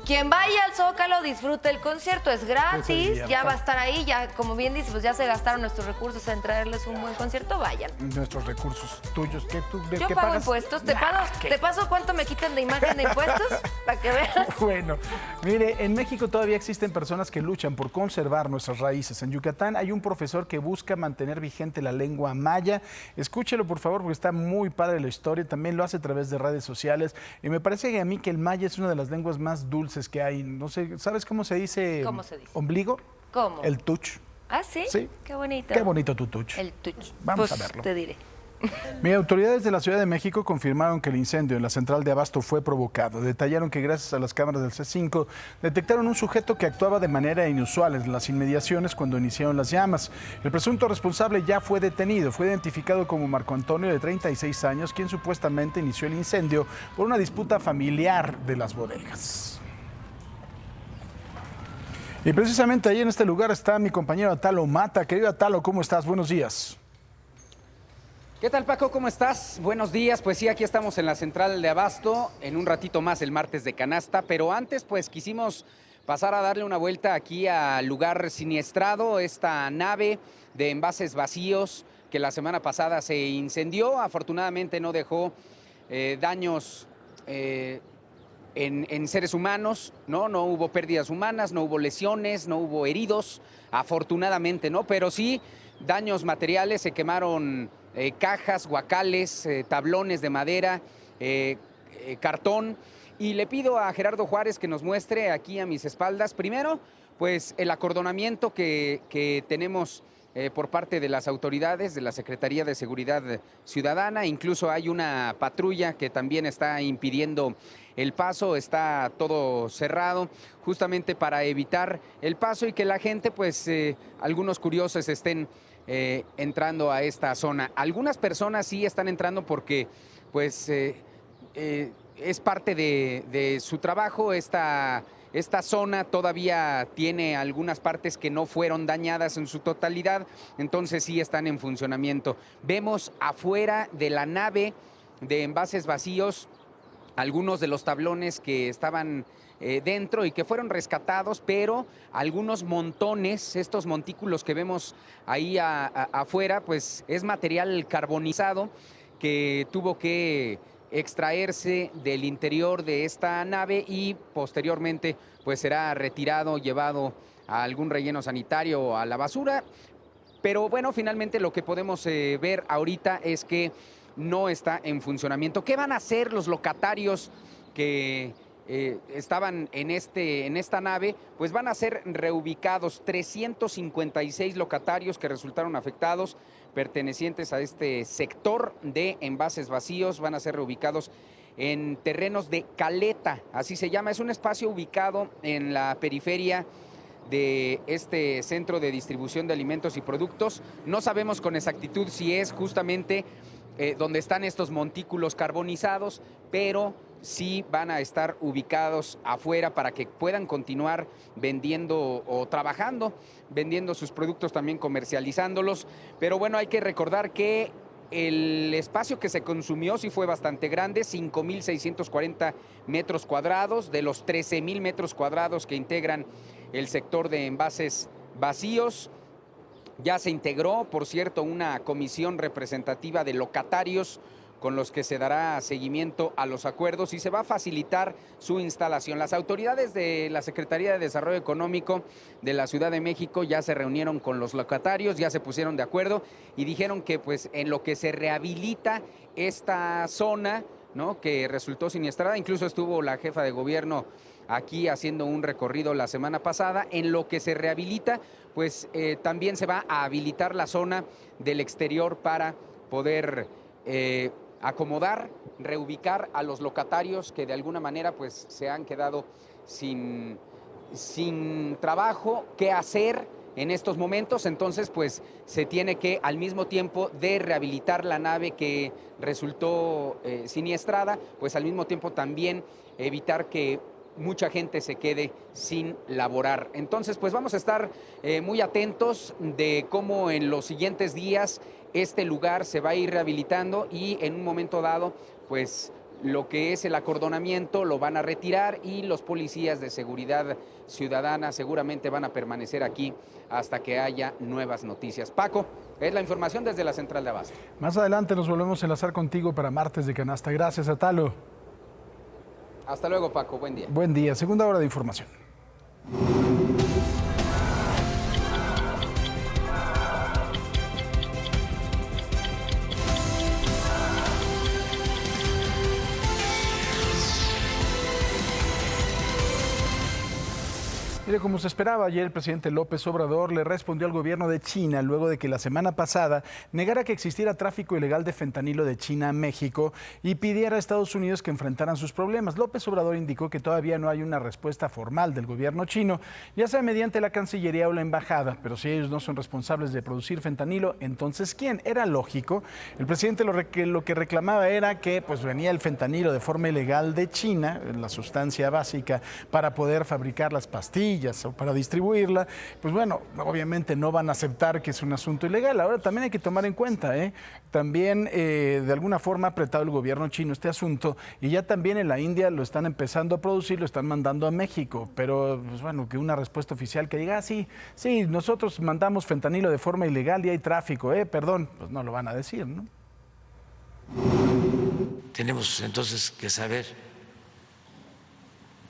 quien vaya al Zócalo disfrute el concierto, es gratis, ya va a estar ahí, ya como bien dices, pues ya se gastaron nuestros recursos en traerles un buen concierto, vayan. Nuestros recursos tuyos, ¿qué tú de Yo qué pago pagas? Impuestos, ¿te paso cuánto me quitan de imagen de impuestos? Para que veas. Bueno, mire, en México todavía existen personas que luchan por conservar nuestras raíces. En Yucatán hay un profesor que busca mantener vigente la lengua maya. Escúchelo, por favor, porque está muy padre la historia. También lo hace a través de redes sociales. Y me parece que a mí que el maya es una de las lenguas más dulces que hay. No sé, ¿sabes cómo se dice? ¿Cómo se dice? ¿Ombligo? ¿Cómo? El tuch. ¿Ah, sí? Sí. Qué bonito. Qué bonito tu tuch. El tuch. Vamos pues a verlo. Te diré. Autoridades de la Ciudad de México confirmaron que el incendio en la central de abasto fue provocado. Detallaron que gracias a las cámaras del C5 detectaron un sujeto que actuaba de manera inusual en las inmediaciones cuando iniciaron las llamas. El presunto responsable ya fue detenido. Fue identificado como Marco Antonio, de 36 años, quien supuestamente inició el incendio por una disputa familiar de las bodegas. Y precisamente ahí en este lugar está mi compañero Atalo Mata. Querido Atalo, ¿cómo estás? Buenos días. ¿Qué tal, Paco? ¿Cómo estás? Buenos días. Pues sí, aquí estamos en la central de abasto, en un ratito más el martes de canasta, pero antes pues quisimos pasar a darle una vuelta aquí al lugar siniestrado, esta nave de envases vacíos que la semana pasada se incendió. Afortunadamente no dejó daños en seres humanos, no hubo pérdidas humanas, no hubo lesiones, no hubo heridos, afortunadamente, ¿no? Pero sí daños materiales, se quemaron cajas, guacales, tablones de madera, cartón. Y le pido a Gerardo Juárez que nos muestre aquí a mis espaldas, primero, pues el acordonamiento que tenemos por parte de las autoridades de la Secretaría de Seguridad Ciudadana. Incluso hay una patrulla que también está impidiendo el paso, está todo cerrado justamente para evitar el paso y que la gente, pues algunos curiosos estén entrando a esta zona. Algunas personas sí están entrando porque pues es parte de su trabajo. Esta zona todavía tiene algunas partes que no fueron dañadas en su totalidad, entonces sí están en funcionamiento. Vemos afuera de la nave de envases vacíos algunos de los tablones que estaban dentro y que fueron rescatados, pero algunos montones, estos montículos que vemos ahí afuera, pues es material carbonizado que tuvo que extraerse del interior de esta nave y posteriormente pues será retirado, llevado a algún relleno sanitario o a la basura. Pero bueno, finalmente lo que podemos ver ahorita es que no está en funcionamiento. ¿Qué van a hacer los locatarios que estaban en esta nave? Pues van a ser reubicados 356 locatarios que resultaron afectados, pertenecientes a este sector de envases vacíos, van a ser reubicados en terrenos de Caleta, así se llama. Es un espacio ubicado en la periferia de este centro de distribución de alimentos y productos. No sabemos con exactitud si es justamente donde están estos montículos carbonizados, pero sí van a estar ubicados afuera para que puedan continuar vendiendo o trabajando, vendiendo sus productos, también comercializándolos. Pero bueno, hay que recordar que el espacio que se consumió sí fue bastante grande, 5.640 metros cuadrados, de los 13.000 metros cuadrados que integran el sector de envases vacíos. Ya se integró, por cierto, una comisión representativa de locatarios con los que se dará seguimiento a los acuerdos y se va a facilitar su instalación. Las autoridades de la Secretaría de Desarrollo Económico de la Ciudad de México ya se reunieron con los locatarios, ya se pusieron de acuerdo y dijeron que pues en lo que se rehabilita esta zona, ¿no?, que resultó siniestrada, incluso estuvo la jefa de gobierno aquí haciendo un recorrido la semana pasada, en lo que se rehabilita, pues también se va a habilitar la zona del exterior para poder acomodar, reubicar a los locatarios que de alguna manera pues se han quedado sin trabajo, qué hacer en estos momentos. Entonces pues se tiene que, al mismo tiempo de rehabilitar la nave que resultó siniestrada, pues al mismo tiempo también evitar que mucha gente se quede sin laborar. Entonces pues vamos a estar muy atentos de cómo en los siguientes días este lugar se va a ir rehabilitando y en un momento dado pues lo que es el acordonamiento lo van a retirar y los policías de seguridad ciudadana seguramente van a permanecer aquí hasta que haya nuevas noticias. Paco, es la información desde la Central de Abasto. Más adelante nos volvemos a enlazar contigo para Martes de Canasta. Gracias, Atalo. Hasta luego, Paco. Buen día. Buen día. Segunda hora de información. Mire, como se esperaba, ayer el presidente López Obrador le respondió al gobierno de China luego de que la semana pasada negara que existiera tráfico ilegal de fentanilo de China a México y pidiera a Estados Unidos que enfrentaran sus problemas. López Obrador indicó que todavía no hay una respuesta formal del gobierno chino, ya sea mediante la Cancillería o la Embajada, pero si ellos no son responsables de producir fentanilo, entonces ¿quién? Era lógico. El presidente lo que reclamaba era que pues venía el fentanilo de forma ilegal de China, la sustancia básica para poder fabricar las pastillas o para distribuirla. Pues bueno, obviamente no van a aceptar que es un asunto ilegal. Ahora también hay que tomar en cuenta, también de alguna forma ha apretado el gobierno chino este asunto y ya también en la India lo están empezando a producir, lo están mandando a México, pero pues bueno, que una respuesta oficial que diga, sí, nosotros mandamos fentanilo de forma ilegal y hay tráfico, perdón, pues no lo van a decir, ¿no? Tenemos entonces que saber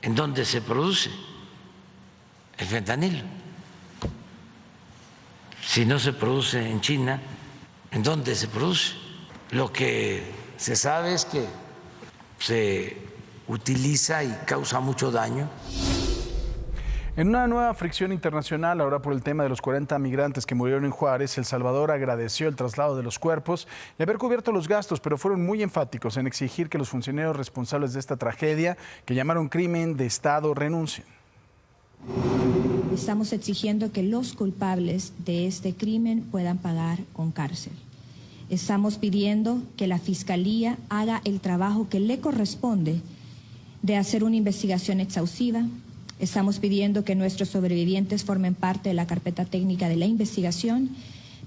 en dónde se produce el fentanilo. Si no se produce en China, ¿en dónde se produce? Lo que se sabe es que se utiliza y causa mucho daño. En una nueva fricción internacional, ahora por el tema de los 40 migrantes que murieron en Juárez, El Salvador agradeció el traslado de los cuerpos y haber cubierto los gastos, pero fueron muy enfáticos en exigir que los funcionarios responsables de esta tragedia, que llamaron crimen de Estado, renuncien. Estamos exigiendo que los culpables de este crimen puedan pagar con cárcel. Estamos pidiendo que la Fiscalía haga el trabajo que le corresponde de hacer una investigación exhaustiva. Estamos pidiendo que nuestros sobrevivientes formen parte de la carpeta técnica de la investigación,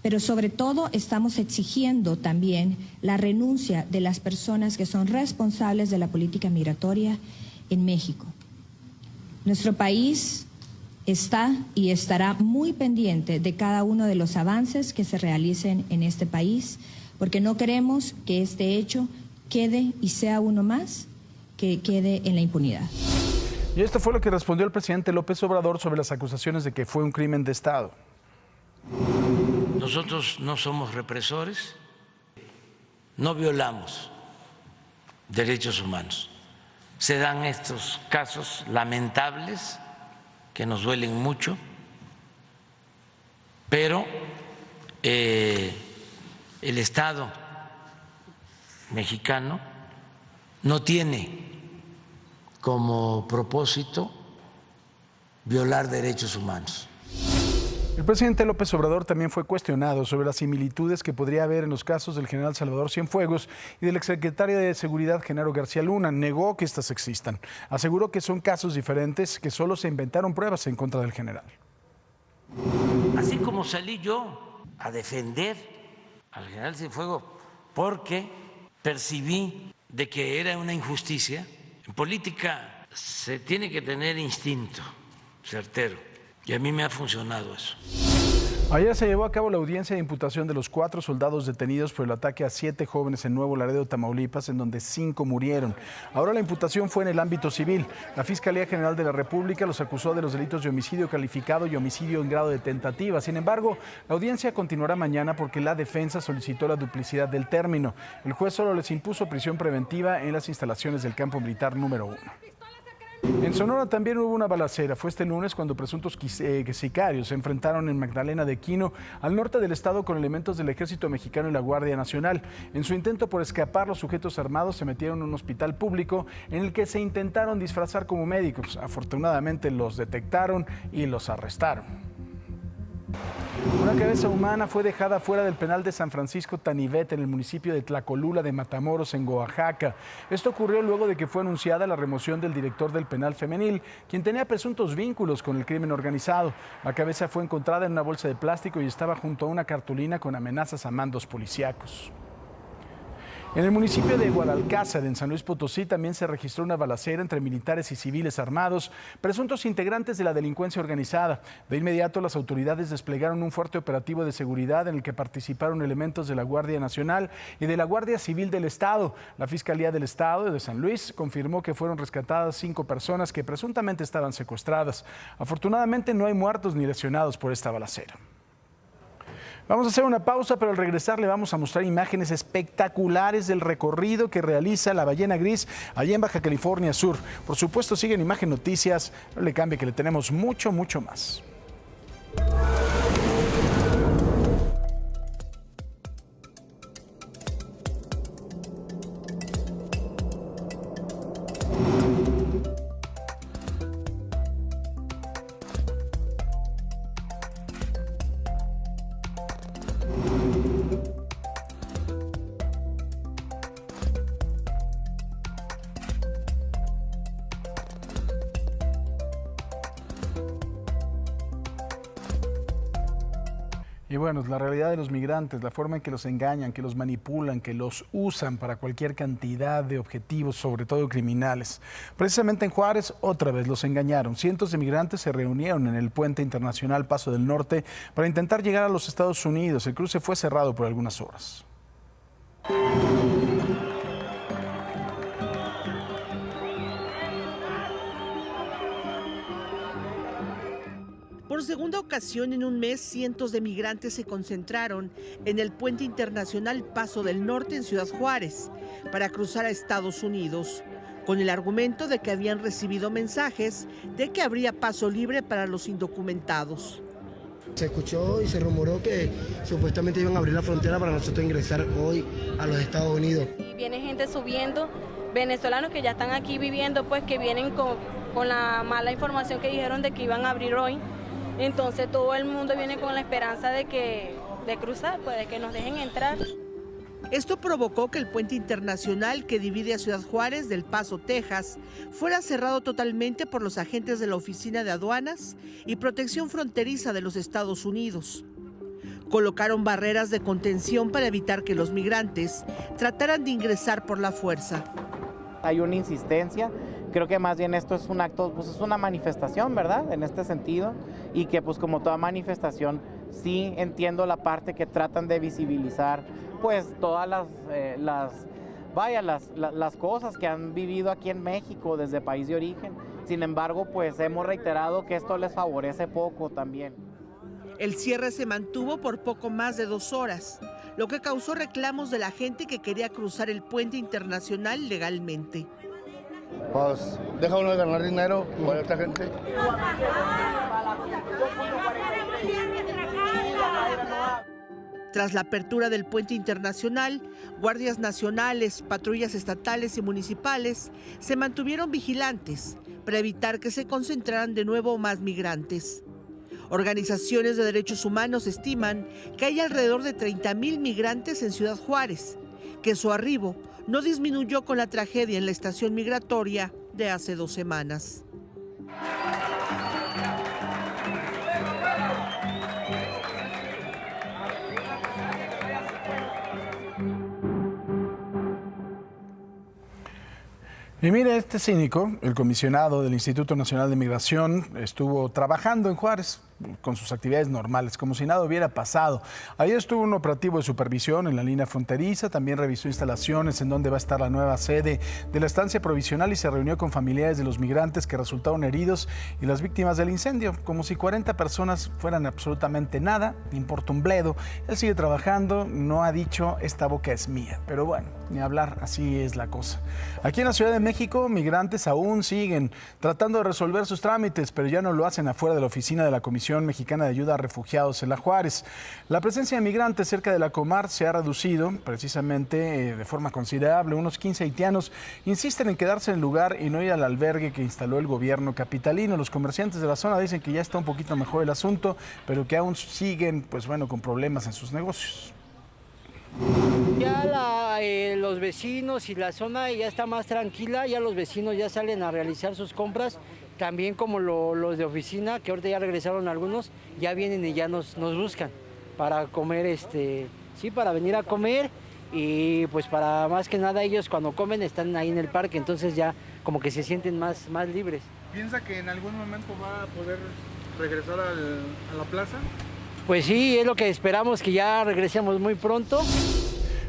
pero sobre todo estamos exigiendo también la renuncia de las personas que son responsables de la política migratoria en México. Nuestro país está y estará muy pendiente de cada uno de los avances que se realicen en este país, porque no queremos que este hecho quede y sea uno más que quede en la impunidad. Y esto fue lo que respondió el presidente López Obrador sobre las acusaciones de que fue un crimen de Estado. Nosotros no somos represores, no violamos derechos humanos. Se dan estos casos lamentables que nos duelen mucho, pero el Estado mexicano no tiene como propósito violar derechos humanos. El presidente López Obrador también fue cuestionado sobre las similitudes que podría haber en los casos del general Salvador Cienfuegos y del exsecretario de Seguridad, Genaro García Luna. Negó que estas existan. Aseguró que son casos diferentes, que solo se inventaron pruebas en contra del general. Así como salí yo a defender al general Cienfuegos porque percibí de que era una injusticia, en política se tiene que tener instinto certero. Y a mí me ha funcionado eso. Ayer se llevó a cabo la audiencia de imputación de los 4 soldados detenidos por el ataque a 7 jóvenes en Nuevo Laredo, Tamaulipas, en donde 5 murieron. Ahora la imputación fue en el ámbito civil. La Fiscalía General de la República los acusó de los delitos de homicidio calificado y homicidio en grado de tentativa. Sin embargo, la audiencia continuará mañana porque la defensa solicitó la duplicidad del término. El juez solo les impuso prisión preventiva en las instalaciones del campo militar número 1. En Sonora también hubo una balacera. Fue este lunes cuando presuntos sicarios se enfrentaron en Magdalena de Quino, al norte del estado, con elementos del Ejército Mexicano y la Guardia Nacional. En su intento por escapar, los sujetos armados se metieron en un hospital público en el que se intentaron disfrazar como médicos. Afortunadamente los detectaron y los arrestaron. Una cabeza humana fue dejada fuera del penal de San Francisco Tanivet, en el municipio de Tlacolula de Matamoros, en Oaxaca. Esto ocurrió luego de que fue anunciada la remoción del director del penal femenil, quien tenía presuntos vínculos con el crimen organizado. La cabeza fue encontrada en una bolsa de plástico y estaba junto a una cartulina con amenazas a mandos policíacos. En el municipio de Guadalcázar, en San Luis Potosí, también se registró una balacera entre militares y civiles armados, presuntos integrantes de la delincuencia organizada. De inmediato, las autoridades desplegaron un fuerte operativo de seguridad en el que participaron elementos de la Guardia Nacional y de la Guardia Civil del Estado. La Fiscalía del Estado de San Luis confirmó que fueron rescatadas 5 personas que presuntamente estaban secuestradas. Afortunadamente, no hay muertos ni lesionados por esta balacera. Vamos a hacer una pausa, pero al regresar le vamos a mostrar imágenes espectaculares del recorrido que realiza la ballena gris allá en Baja California Sur. Por supuesto, siguen Imagen Noticias, no le cambie que le tenemos mucho más. Y bueno, la realidad de los migrantes, la forma en que los engañan, que los manipulan, que los usan para cualquier cantidad de objetivos, sobre todo criminales. Precisamente en Juárez, otra vez los engañaron. Cientos de migrantes se reunieron en el puente internacional Paso del Norte para intentar llegar a los Estados Unidos. El cruce fue cerrado por algunas horas. Por segunda ocasión en un mes, cientos de migrantes se concentraron en el puente internacional Paso del Norte en Ciudad Juárez para cruzar a Estados Unidos, con el argumento de que habían recibido mensajes de que habría paso libre para los indocumentados. Se escuchó y se rumoró que supuestamente iban a abrir la frontera para nosotros ingresar hoy a los Estados Unidos. Y viene gente subiendo, venezolanos que ya están aquí viviendo, pues que vienen con la mala información que dijeron de que iban a abrir hoy. Entonces todo el mundo viene con la esperanza de cruzar, pues de que nos dejen entrar. Esto provocó que el puente internacional que divide a Ciudad Juárez del Paso, Texas, fuera cerrado totalmente por los agentes de la Oficina de Aduanas y Protección Fronteriza de los Estados Unidos. Colocaron barreras de contención para evitar que los migrantes trataran de ingresar por la fuerza. Hay una insistencia Creo que más bien esto es un acto, pues es una manifestación, ¿verdad? En este sentido, y que pues como toda manifestación, sí entiendo la parte que tratan de visibilizar, pues todas las cosas que han vivido aquí en México desde país de origen. Sin embargo, pues hemos reiterado que esto les favorece poco también. El cierre se mantuvo por poco más de 2 horas, lo que causó reclamos de la gente que quería cruzar el puente internacional legalmente. Pues deja uno de ganar dinero con esta gente. Tras la apertura del puente internacional, guardias nacionales, patrullas estatales y municipales se mantuvieron vigilantes para evitar que se concentraran de nuevo más migrantes. Organizaciones de derechos humanos estiman que hay alrededor de 30,000 migrantes en Ciudad Juárez, que su arribo no disminuyó con la tragedia en la estación migratoria de hace 2 semanas. Y mire, este cínico, el comisionado del Instituto Nacional de Migración, estuvo trabajando en Juárez con sus actividades normales, como si nada hubiera pasado. Ayer estuvo un operativo de supervisión en la línea fronteriza, también revisó instalaciones en donde va a estar la nueva sede de la estancia provisional y se reunió con familiares de los migrantes que resultaron heridos y las víctimas del incendio, como si 40 personas fueran absolutamente nada, le importa un bledo. Él sigue trabajando, no ha dicho esta boca es mía, pero bueno, ni hablar, así es la cosa. Aquí en la Ciudad de México, migrantes aún siguen tratando de resolver sus trámites, pero ya no lo hacen afuera de la oficina de la Comisión Mexicana de Ayuda a Refugiados en la Juárez. La presencia de migrantes cerca de la Comar se ha reducido precisamente de forma considerable. Unos 15 haitianos insisten en quedarse en el lugar y no ir al albergue que instaló el gobierno capitalino. Los comerciantes de la zona dicen que ya está un poquito mejor el asunto, pero que aún siguen, pues bueno, con problemas en sus negocios. Ya los vecinos y la zona ya está más tranquila, ya los vecinos ya salen a realizar sus compras, también como los de oficina, que ahorita ya regresaron algunos, ya vienen y ya nos buscan para comer, sí, para venir a comer y pues para más que nada ellos cuando comen están ahí en el parque, entonces ya como que se sienten más libres. ¿Piensa que en algún momento va a poder regresar a la plaza? Pues sí, es lo que esperamos, que ya regresemos muy pronto.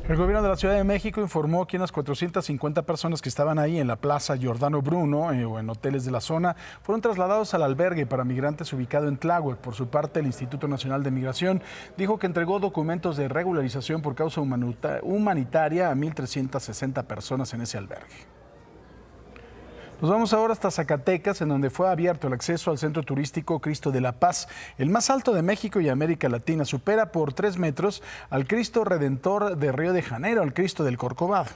El gobierno de la Ciudad de México informó que unas 450 personas que estaban ahí en la Plaza Giordano Bruno o en hoteles de la zona fueron trasladados al albergue para migrantes ubicado en Tláhuac. Por su parte, el Instituto Nacional de Migración dijo que entregó documentos de regularización por causa humanitaria a 1,360 personas en ese albergue. Nos vamos ahora hasta Zacatecas, en donde fue abierto el acceso al centro turístico Cristo de la Paz, el más alto de México y América Latina. Supera por 3 metros al Cristo Redentor de Río de Janeiro, al Cristo del Corcovado.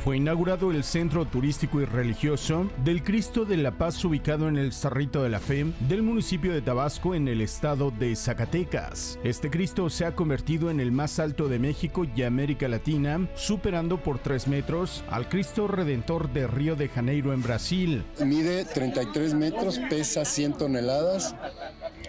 Fue inaugurado el centro turístico y religioso del Cristo de la Paz, ubicado en el Cerrito de la Fe del municipio de Tabasco, en el estado de Zacatecas. Este Cristo se ha convertido en el más alto de México y América Latina, superando por 3 metros al Cristo Redentor de Río de Janeiro en Brasil. Mide 33 metros, pesa 100 toneladas.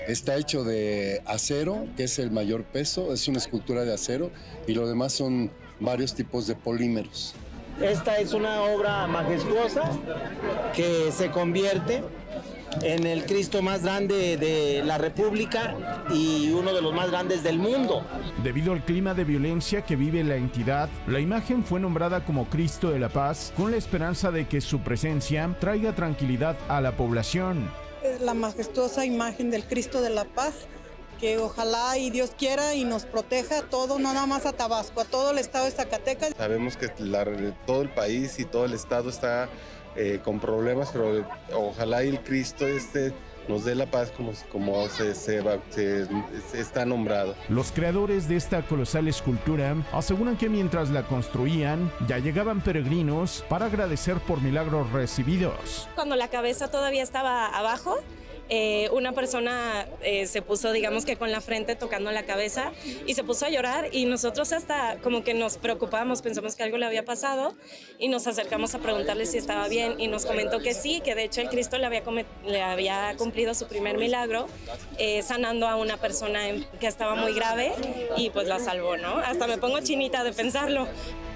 Está hecho de acero, que es el mayor peso, es una escultura de acero, y lo demás son varios tipos de polímeros. Esta es una obra majestuosa que se convierte en el Cristo más grande de la República y uno de los más grandes del mundo. Debido al clima de violencia que vive la entidad, la imagen fue nombrada como Cristo de la Paz, con la esperanza de que su presencia traiga tranquilidad a la población. La majestuosa imagen del Cristo de la Paz, que ojalá y Dios quiera y nos proteja a todo, no nada más a Tabasco, a todo el estado de Zacatecas. Sabemos que todo el país y todo el estado está con problemas, pero ojalá y el Cristo nos dé la paz como está nombrado. Los creadores de esta colosal escultura aseguran que mientras la construían, ya llegaban peregrinos para agradecer por milagros recibidos. Cuando la cabeza todavía estaba abajo, una persona se puso, digamos que con la frente tocando la cabeza y se puso a llorar y nosotros hasta como que nos preocupamos, pensamos que algo le había pasado y nos acercamos a preguntarle si estaba bien y nos comentó que sí, que de hecho el Cristo le había cumplido su primer milagro sanando a una persona que estaba muy grave y pues la salvó, ¿no? Hasta me pongo chinita de pensarlo.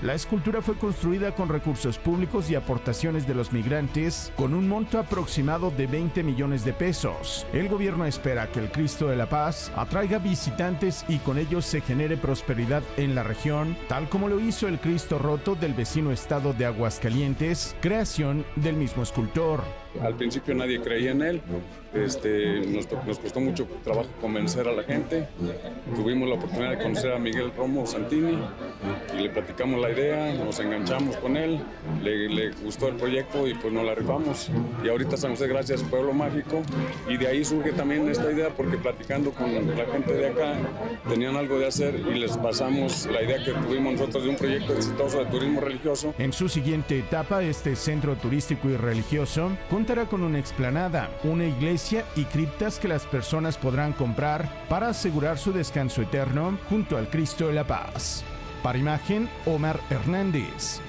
La escultura fue construida con recursos públicos y aportaciones de los migrantes con un monto aproximado de 20 millones de pesos. El gobierno espera que el Cristo de la Paz atraiga visitantes y con ellos se genere prosperidad en la región, tal como lo hizo el Cristo roto del vecino estado de Aguascalientes, creación del mismo escultor. Al principio nadie creía en él, nos costó mucho trabajo convencer a la gente. Tuvimos la oportunidad de conocer a Miguel Romo Santini y le platicamos la idea, nos enganchamos con él, le gustó el proyecto y pues nos la rifamos. Y ahorita San José Gracias Pueblo Mágico, y de ahí surge también esta idea porque platicando con la gente de acá tenían algo de hacer y les pasamos la idea que tuvimos nosotros de un proyecto exitoso de turismo religioso. En su siguiente etapa, este centro turístico y religioso contará con una explanada, una iglesia y criptas que las personas podrán comprar para asegurar su descanso eterno junto al Cristo de la Paz. Para Imagen, Omar Hernández.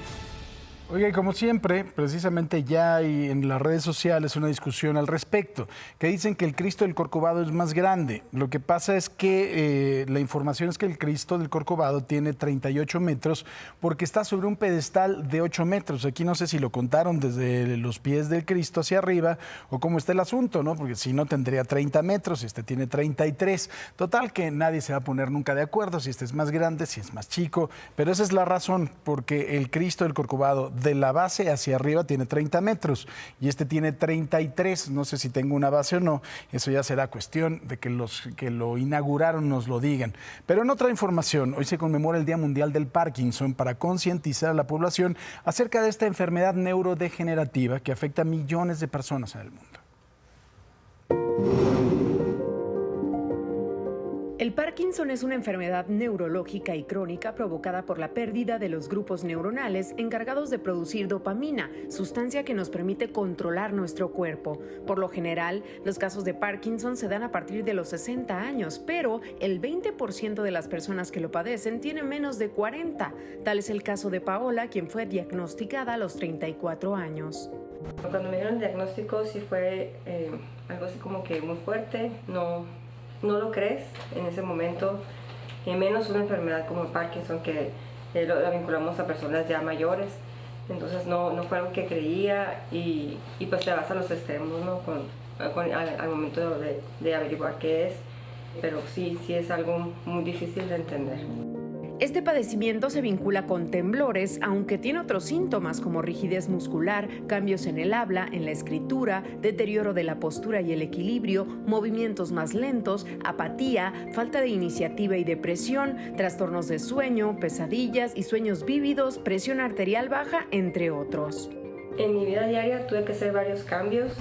Oiga, y como siempre, precisamente ya hay en las redes sociales una discusión al respecto, que dicen que el Cristo del Corcovado es más grande. Lo que pasa es que la información es que el Cristo del Corcovado tiene 38 metros porque está sobre un pedestal de 8 metros. Aquí no sé si lo contaron desde los pies del Cristo hacia arriba o cómo está el asunto, ¿no? Porque si no tendría 30 metros y este tiene 33. Total que nadie se va a poner nunca de acuerdo si este es más grande, si es más chico, pero esa es la razón, porque el Cristo del Corcovado de la base hacia arriba tiene 30 metros y este tiene 33. No sé si tengo una base o no, eso ya será cuestión de que los que lo inauguraron nos lo digan. Pero en otra información, hoy se conmemora el Día Mundial del Parkinson para concientizar a la población acerca de esta enfermedad neurodegenerativa que afecta a millones de personas en el mundo. El Parkinson es una enfermedad neurológica y crónica provocada por la pérdida de los grupos neuronales encargados de producir dopamina, sustancia que nos permite controlar nuestro cuerpo. Por lo general, los casos de Parkinson se dan a partir de los 60 años, pero el 20% de las personas que lo padecen tienen menos de 40. Tal es el caso de Paola, quien fue diagnosticada a los 34 años. Cuando me dieron el diagnóstico sí fue algo así como que muy fuerte, no lo crees en ese momento, y menos una enfermedad como el Parkinson que la vinculamos a personas ya mayores. Entonces no fue algo que creía y pues te vas a los extremos, ¿no? al momento de averiguar qué es, pero sí es algo muy difícil de entender. Este padecimiento se vincula con temblores, aunque tiene otros síntomas como rigidez muscular, cambios en el habla, en la escritura, deterioro de la postura y el equilibrio, movimientos más lentos, apatía, falta de iniciativa y depresión, trastornos de sueño, pesadillas y sueños vívidos, presión arterial baja, entre otros. En mi vida diaria tuve que hacer varios cambios,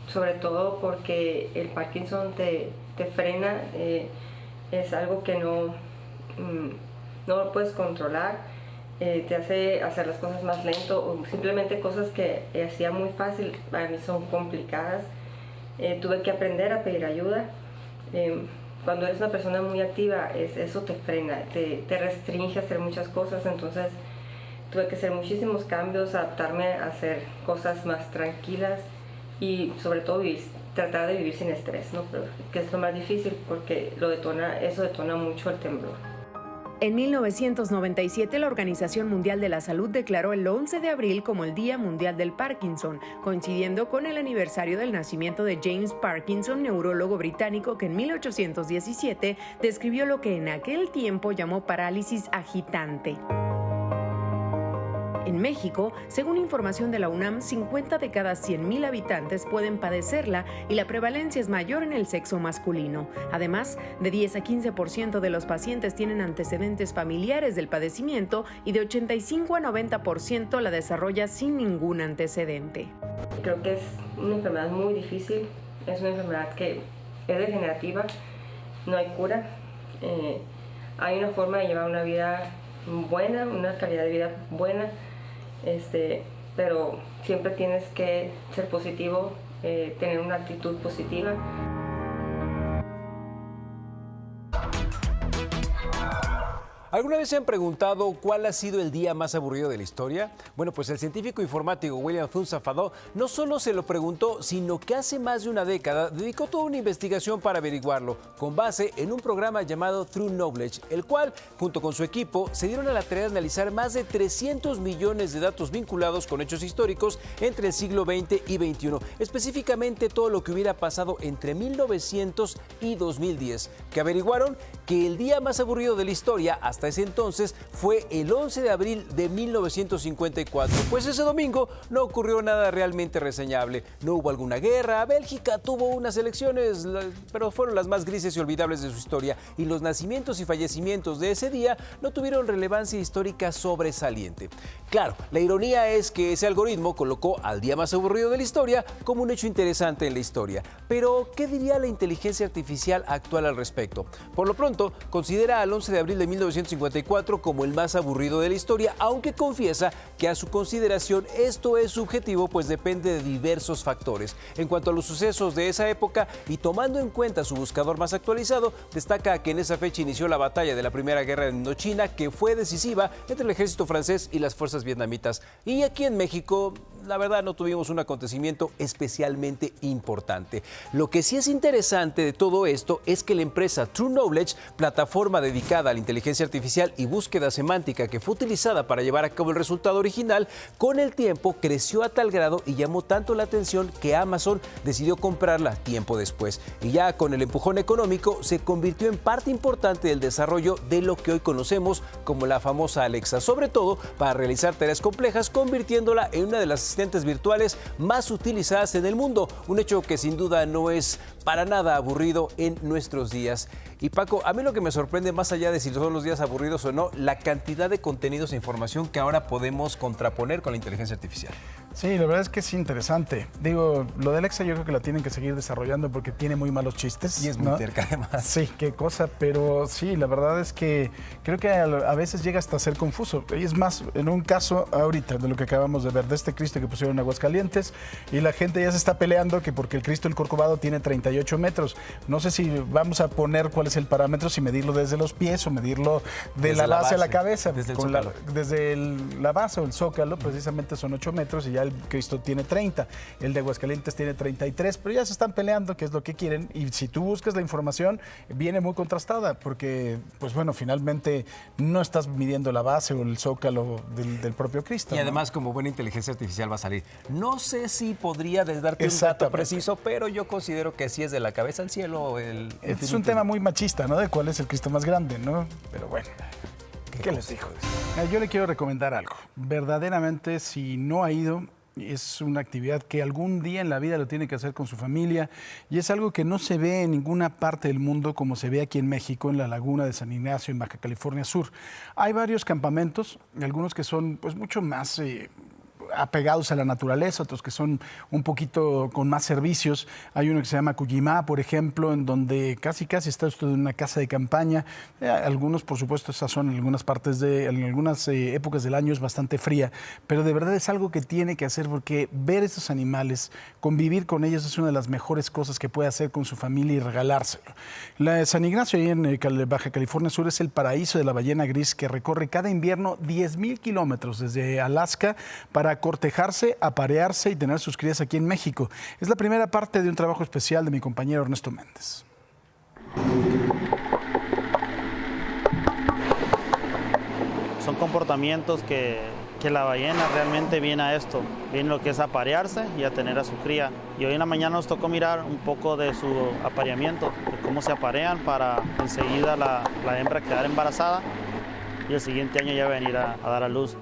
sobre todo porque el Parkinson te frena, es algo que no lo puedes controlar, te hace hacer las cosas más lento o simplemente cosas que hacía muy fácil para mí son complicadas. Tuve que aprender a pedir ayuda. Cuando eres una persona muy activa, eso te frena, te restringe a hacer muchas cosas, entonces tuve que hacer muchísimos cambios, adaptarme a hacer cosas más tranquilas y sobre todo tratar de vivir sin estrés, ¿no? Pero, que es lo más difícil porque eso detona mucho el temblor. En 1997, la Organización Mundial de la Salud declaró el 11 de abril como el Día Mundial del Parkinson, coincidiendo con el aniversario del nacimiento de James Parkinson, neurólogo británico que en 1817 describió lo que en aquel tiempo llamó parálisis agitante. En México, según información de la UNAM, 50 de cada 100,000 habitantes pueden padecerla y la prevalencia es mayor en el sexo masculino. Además, de 10 a 15% de los pacientes tienen antecedentes familiares del padecimiento y de 85 a 90% la desarrolla sin ningún antecedente. Creo que es una enfermedad muy difícil, es una enfermedad que es degenerativa, no hay cura. Hay una forma de llevar una vida buena, una calidad de vida buena, pero siempre tienes que ser positivo tener una actitud positiva. ¿Alguna vez se han preguntado cuál ha sido el día más aburrido de la historia? Bueno, pues el científico informático William Thun Safado no solo se lo preguntó, sino que hace más de una década dedicó toda una investigación para averiguarlo, con base en un programa llamado True Knowledge, el cual, junto con su equipo, se dieron a la tarea de analizar más de 300 millones de datos vinculados con hechos históricos entre el siglo XX y XXI, específicamente todo lo que hubiera pasado entre 1900 y 2010, que averiguaron que el día más aburrido de la historia hasta ese entonces fue el 11 de abril de 1954. Pues ese domingo no ocurrió nada realmente reseñable. No hubo alguna guerra, Bélgica tuvo unas elecciones, pero fueron las más grises y olvidables de su historia, y los nacimientos y fallecimientos de ese día no tuvieron relevancia histórica sobresaliente. Claro, la ironía es que ese algoritmo colocó al día más aburrido de la historia como un hecho interesante en la historia. Pero, ¿qué diría la inteligencia artificial actual al respecto? Por lo pronto, considera al 11 de abril de 1954 como el más aburrido de la historia, aunque confiesa que a su consideración esto es subjetivo, pues depende de diversos factores. En cuanto a los sucesos de esa época y tomando en cuenta su buscador más actualizado, destaca que en esa fecha inició la batalla de la Primera Guerra de Indochina, que fue decisiva entre el ejército francés y las fuerzas vietnamitas. Y aquí en México, la verdad, no tuvimos un acontecimiento especialmente importante. Lo que sí es interesante de todo esto es que la empresa True Knowledge, plataforma dedicada a la inteligencia artificial y búsqueda semántica que fue utilizada para llevar a cabo el resultado original, con el tiempo creció a tal grado y llamó tanto la atención que Amazon decidió comprarla tiempo después. Y ya con el empujón económico se convirtió en parte importante del desarrollo de lo que hoy conocemos como la famosa Alexa, sobre todo para realizar tareas complejas, convirtiéndola en una de las asistentes virtuales más utilizadas en el mundo, un hecho que sin duda no es para nada aburrido en nuestros días. Y Paco, a mí lo que me sorprende, más allá de si son los días aburridos o no, la cantidad de contenidos e información que ahora podemos contraponer con la inteligencia artificial. Sí, la verdad es que es interesante. Digo, lo de Alexa yo creo que la tienen que seguir desarrollando porque tiene muy malos chistes. Y es muy terca además. Sí, qué cosa, pero sí, la verdad es que creo que a veces llega hasta ser confuso. Y es más, en un caso ahorita de lo que acabamos de ver, de este Cristo que pusieron en Aguascalientes, y la gente ya se está peleando que porque el Cristo del Corcovado tiene 38 metros. No sé si vamos a poner cuál es el parámetro, si medirlo desde los pies o medirlo de la base a la cabeza. Desde el zócalo. Desde la base o el zócalo, precisamente son 8 metros y ya el Cristo tiene 30. El de Aguascalientes tiene 33, pero ya se están peleando qué es lo que quieren. Y si tú buscas la información, viene muy contrastada porque, pues bueno, finalmente no estás midiendo la base o el zócalo del propio Cristo. Y además, como buena inteligencia artificial va a salir. No sé si podría darte un dato preciso, pero yo considero que sí es de la cabeza al cielo. Es un tema muy machista, ¿no? De cuál es el Cristo más grande, ¿no? Pero bueno, ¿qué les digo? Yo le quiero recomendar algo. Verdaderamente, si no ha ido, es una actividad que algún día en la vida lo tiene que hacer con su familia y es algo que no se ve en ninguna parte del mundo como se ve aquí en México, en la laguna de San Ignacio, en Baja California Sur. Hay varios campamentos, algunos que son pues mucho más apegados a la naturaleza, otros que son un poquito con más servicios. Hay uno que se llama Cuyimá, por ejemplo, en donde casi está usted en una casa de campaña. Algunos, por supuesto, esa son en algunas partes en algunas épocas del año es bastante fría, pero de verdad es algo que tiene que hacer porque ver estos animales, convivir con ellos es una de las mejores cosas que puede hacer con su familia y regalárselo. La de San Ignacio, ahí en Baja California Sur, es el paraíso de la ballena gris que recorre cada invierno 10,000 kilómetros desde Alaska para cortejarse, aparearse y tener sus crías aquí en México. Es la primera parte de un trabajo especial de mi compañero Ernesto Méndez. Son comportamientos que la ballena realmente viene a esto, viene lo que es aparearse y a tener a su cría. Y hoy en la mañana nos tocó mirar un poco de su apareamiento, de cómo se aparean para enseguida la hembra quedar embarazada y el siguiente año ya venir a dar a luz.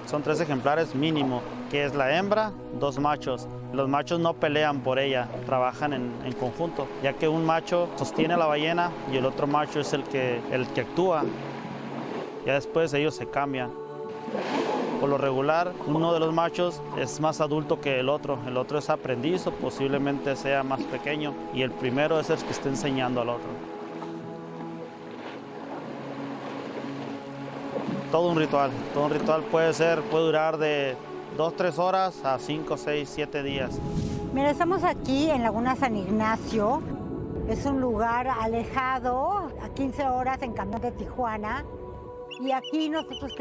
Son 3 ejemplares mínimo, que es la hembra, 2 machos. Los machos no pelean por ella, trabajan en conjunto, ya que un macho sostiene a la ballena y el otro macho es el que actúa. Ya después ellos se cambian. Por lo regular, uno de los machos es más adulto que el otro es aprendiz o posiblemente sea más pequeño y el primero es el que está enseñando al otro. todo un ritual. Todo un ritual puede durar de 2-3 horas a 5, 6, 7 días. Mira, estamos aquí en Laguna San Ignacio. Es un lugar alejado, a 15 horas en camión de Tijuana. Y aquí nosotros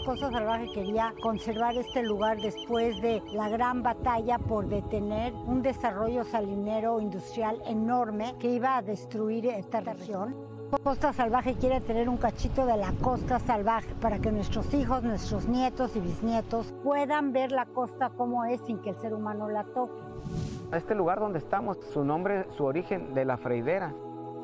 Costa Salvaje quería conservar este lugar después de la gran batalla por detener un desarrollo salinero industrial enorme que iba a destruir esta región. Costa Salvaje quiere tener un cachito de la costa salvaje para que nuestros hijos, nuestros nietos y bisnietos puedan ver la costa como es sin que el ser humano la toque. Este lugar donde estamos, su origen de la freidera.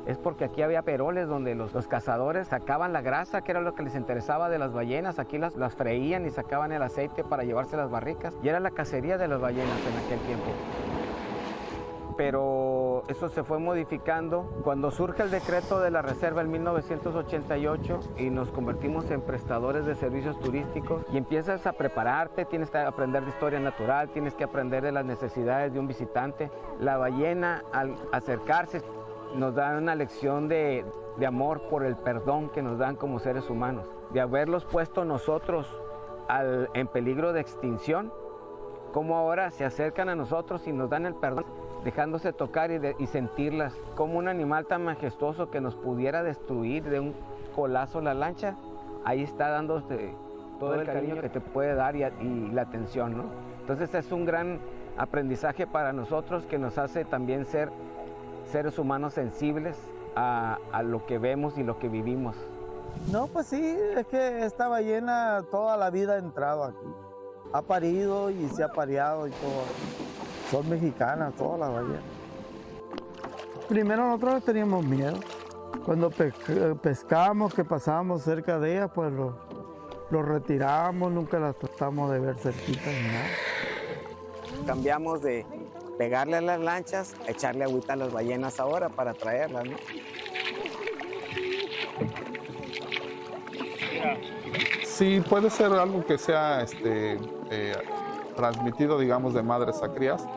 Es porque aquí había peroles donde los cazadores sacaban la grasa, que era lo que les interesaba de las ballenas. Aquí las freían y sacaban el aceite para llevarse las barricas. Y era la cacería de las ballenas en aquel tiempo. Pero eso se fue modificando cuando surge el decreto de la reserva en 1988 y nos convertimos en prestadores de servicios turísticos y empiezas a prepararte, tienes que aprender de historia natural, tienes que aprender de las necesidades de un visitante. La ballena, al acercarse, nos da una lección de amor por el perdón que nos dan como seres humanos, de haberlos puesto nosotros en peligro de extinción, como ahora se acercan a nosotros y nos dan el perdón, dejándose tocar y sentirlas, como un animal tan majestuoso que nos pudiera destruir de un colazo la lancha, ahí está dándote todo el cariño que te puede dar y la atención, ¿no? Entonces es un gran aprendizaje para nosotros que nos hace también ser seres humanos sensibles a lo que vemos y lo que vivimos. No, pues sí, es que esta ballena toda la vida ha entrado aquí. Ha parido y se ha pareado y todo. Son mexicanas todas las ballenas. Primero nosotros teníamos miedo. Cuando pescábamos, que pasábamos cerca de ellas, pues lo retirábamos, nunca las tratamos de ver cerquita ni nada. Cambiamos de pegarle a las lanchas, echarle agüita a las ballenas ahora para traerlas, ¿no? Sí, puede ser algo que sea transmitido, digamos, de madres a crías.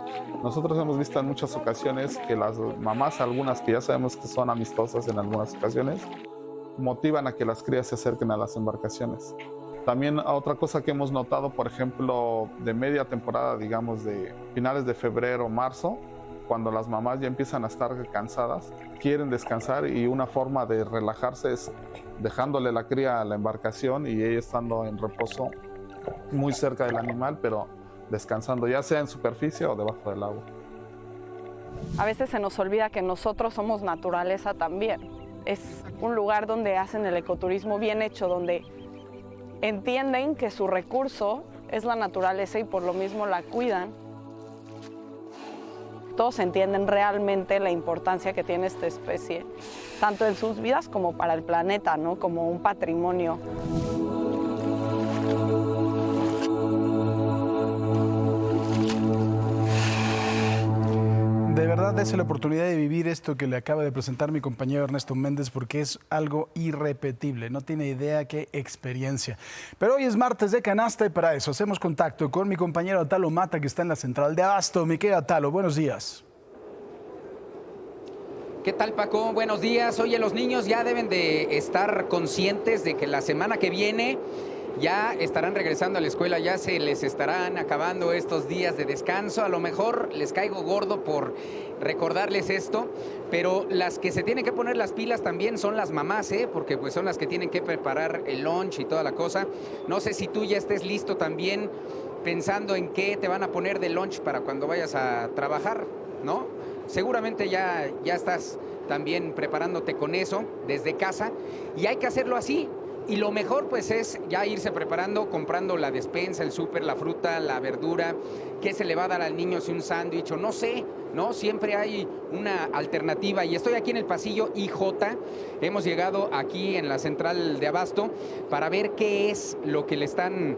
Nosotros hemos visto en muchas ocasiones que las mamás, algunas que ya sabemos que son amistosas en algunas ocasiones, motivan a que las crías se acerquen a las embarcaciones. También otra cosa que hemos notado, por ejemplo, de media temporada, digamos, de finales de febrero, marzo, cuando las mamás ya empiezan a estar cansadas, quieren descansar y una forma de relajarse es dejándole la cría a la embarcación y ella estando en reposo muy cerca del animal, pero descansando, ya sea en superficie o debajo del agua. A veces se nos olvida que nosotros somos naturaleza también. Es un lugar donde hacen el ecoturismo bien hecho, donde entienden que su recurso es la naturaleza y por lo mismo la cuidan. Todos entienden realmente la importancia que tiene esta especie, tanto en sus vidas como para el planeta, ¿no? Como un patrimonio. De verdad, dése la oportunidad de vivir esto que le acaba de presentar mi compañero Ernesto Méndez, porque es algo irrepetible. No tiene idea qué experiencia. Pero hoy es martes de canasta y para eso hacemos contacto con mi compañero Atalo Mata, que está en la central de Abasto. Mi querido Atalo, buenos días. ¿Qué tal, Paco? Buenos días. Oye, los niños ya deben de estar conscientes de que la semana que viene ya estarán regresando a la escuela, ya se les estarán acabando estos días de descanso. A lo mejor les caigo gordo por recordarles esto, pero las que se tienen que poner las pilas también son las mamás, porque pues son las que tienen que preparar el lunch y toda la cosa. No sé si tú ya estés listo también pensando en qué te van a poner de lunch para cuando vayas a trabajar, ¿no? Seguramente ya estás también preparándote con eso desde casa y hay que hacerlo así. Y lo mejor pues es ya irse preparando, comprando la despensa, el súper, la fruta, la verdura, qué se le va a dar al niño, si un sándwich o no sé, ¿no? Siempre hay una alternativa y estoy aquí en el pasillo IJ, hemos llegado aquí en la central de Abasto para ver qué es lo que le están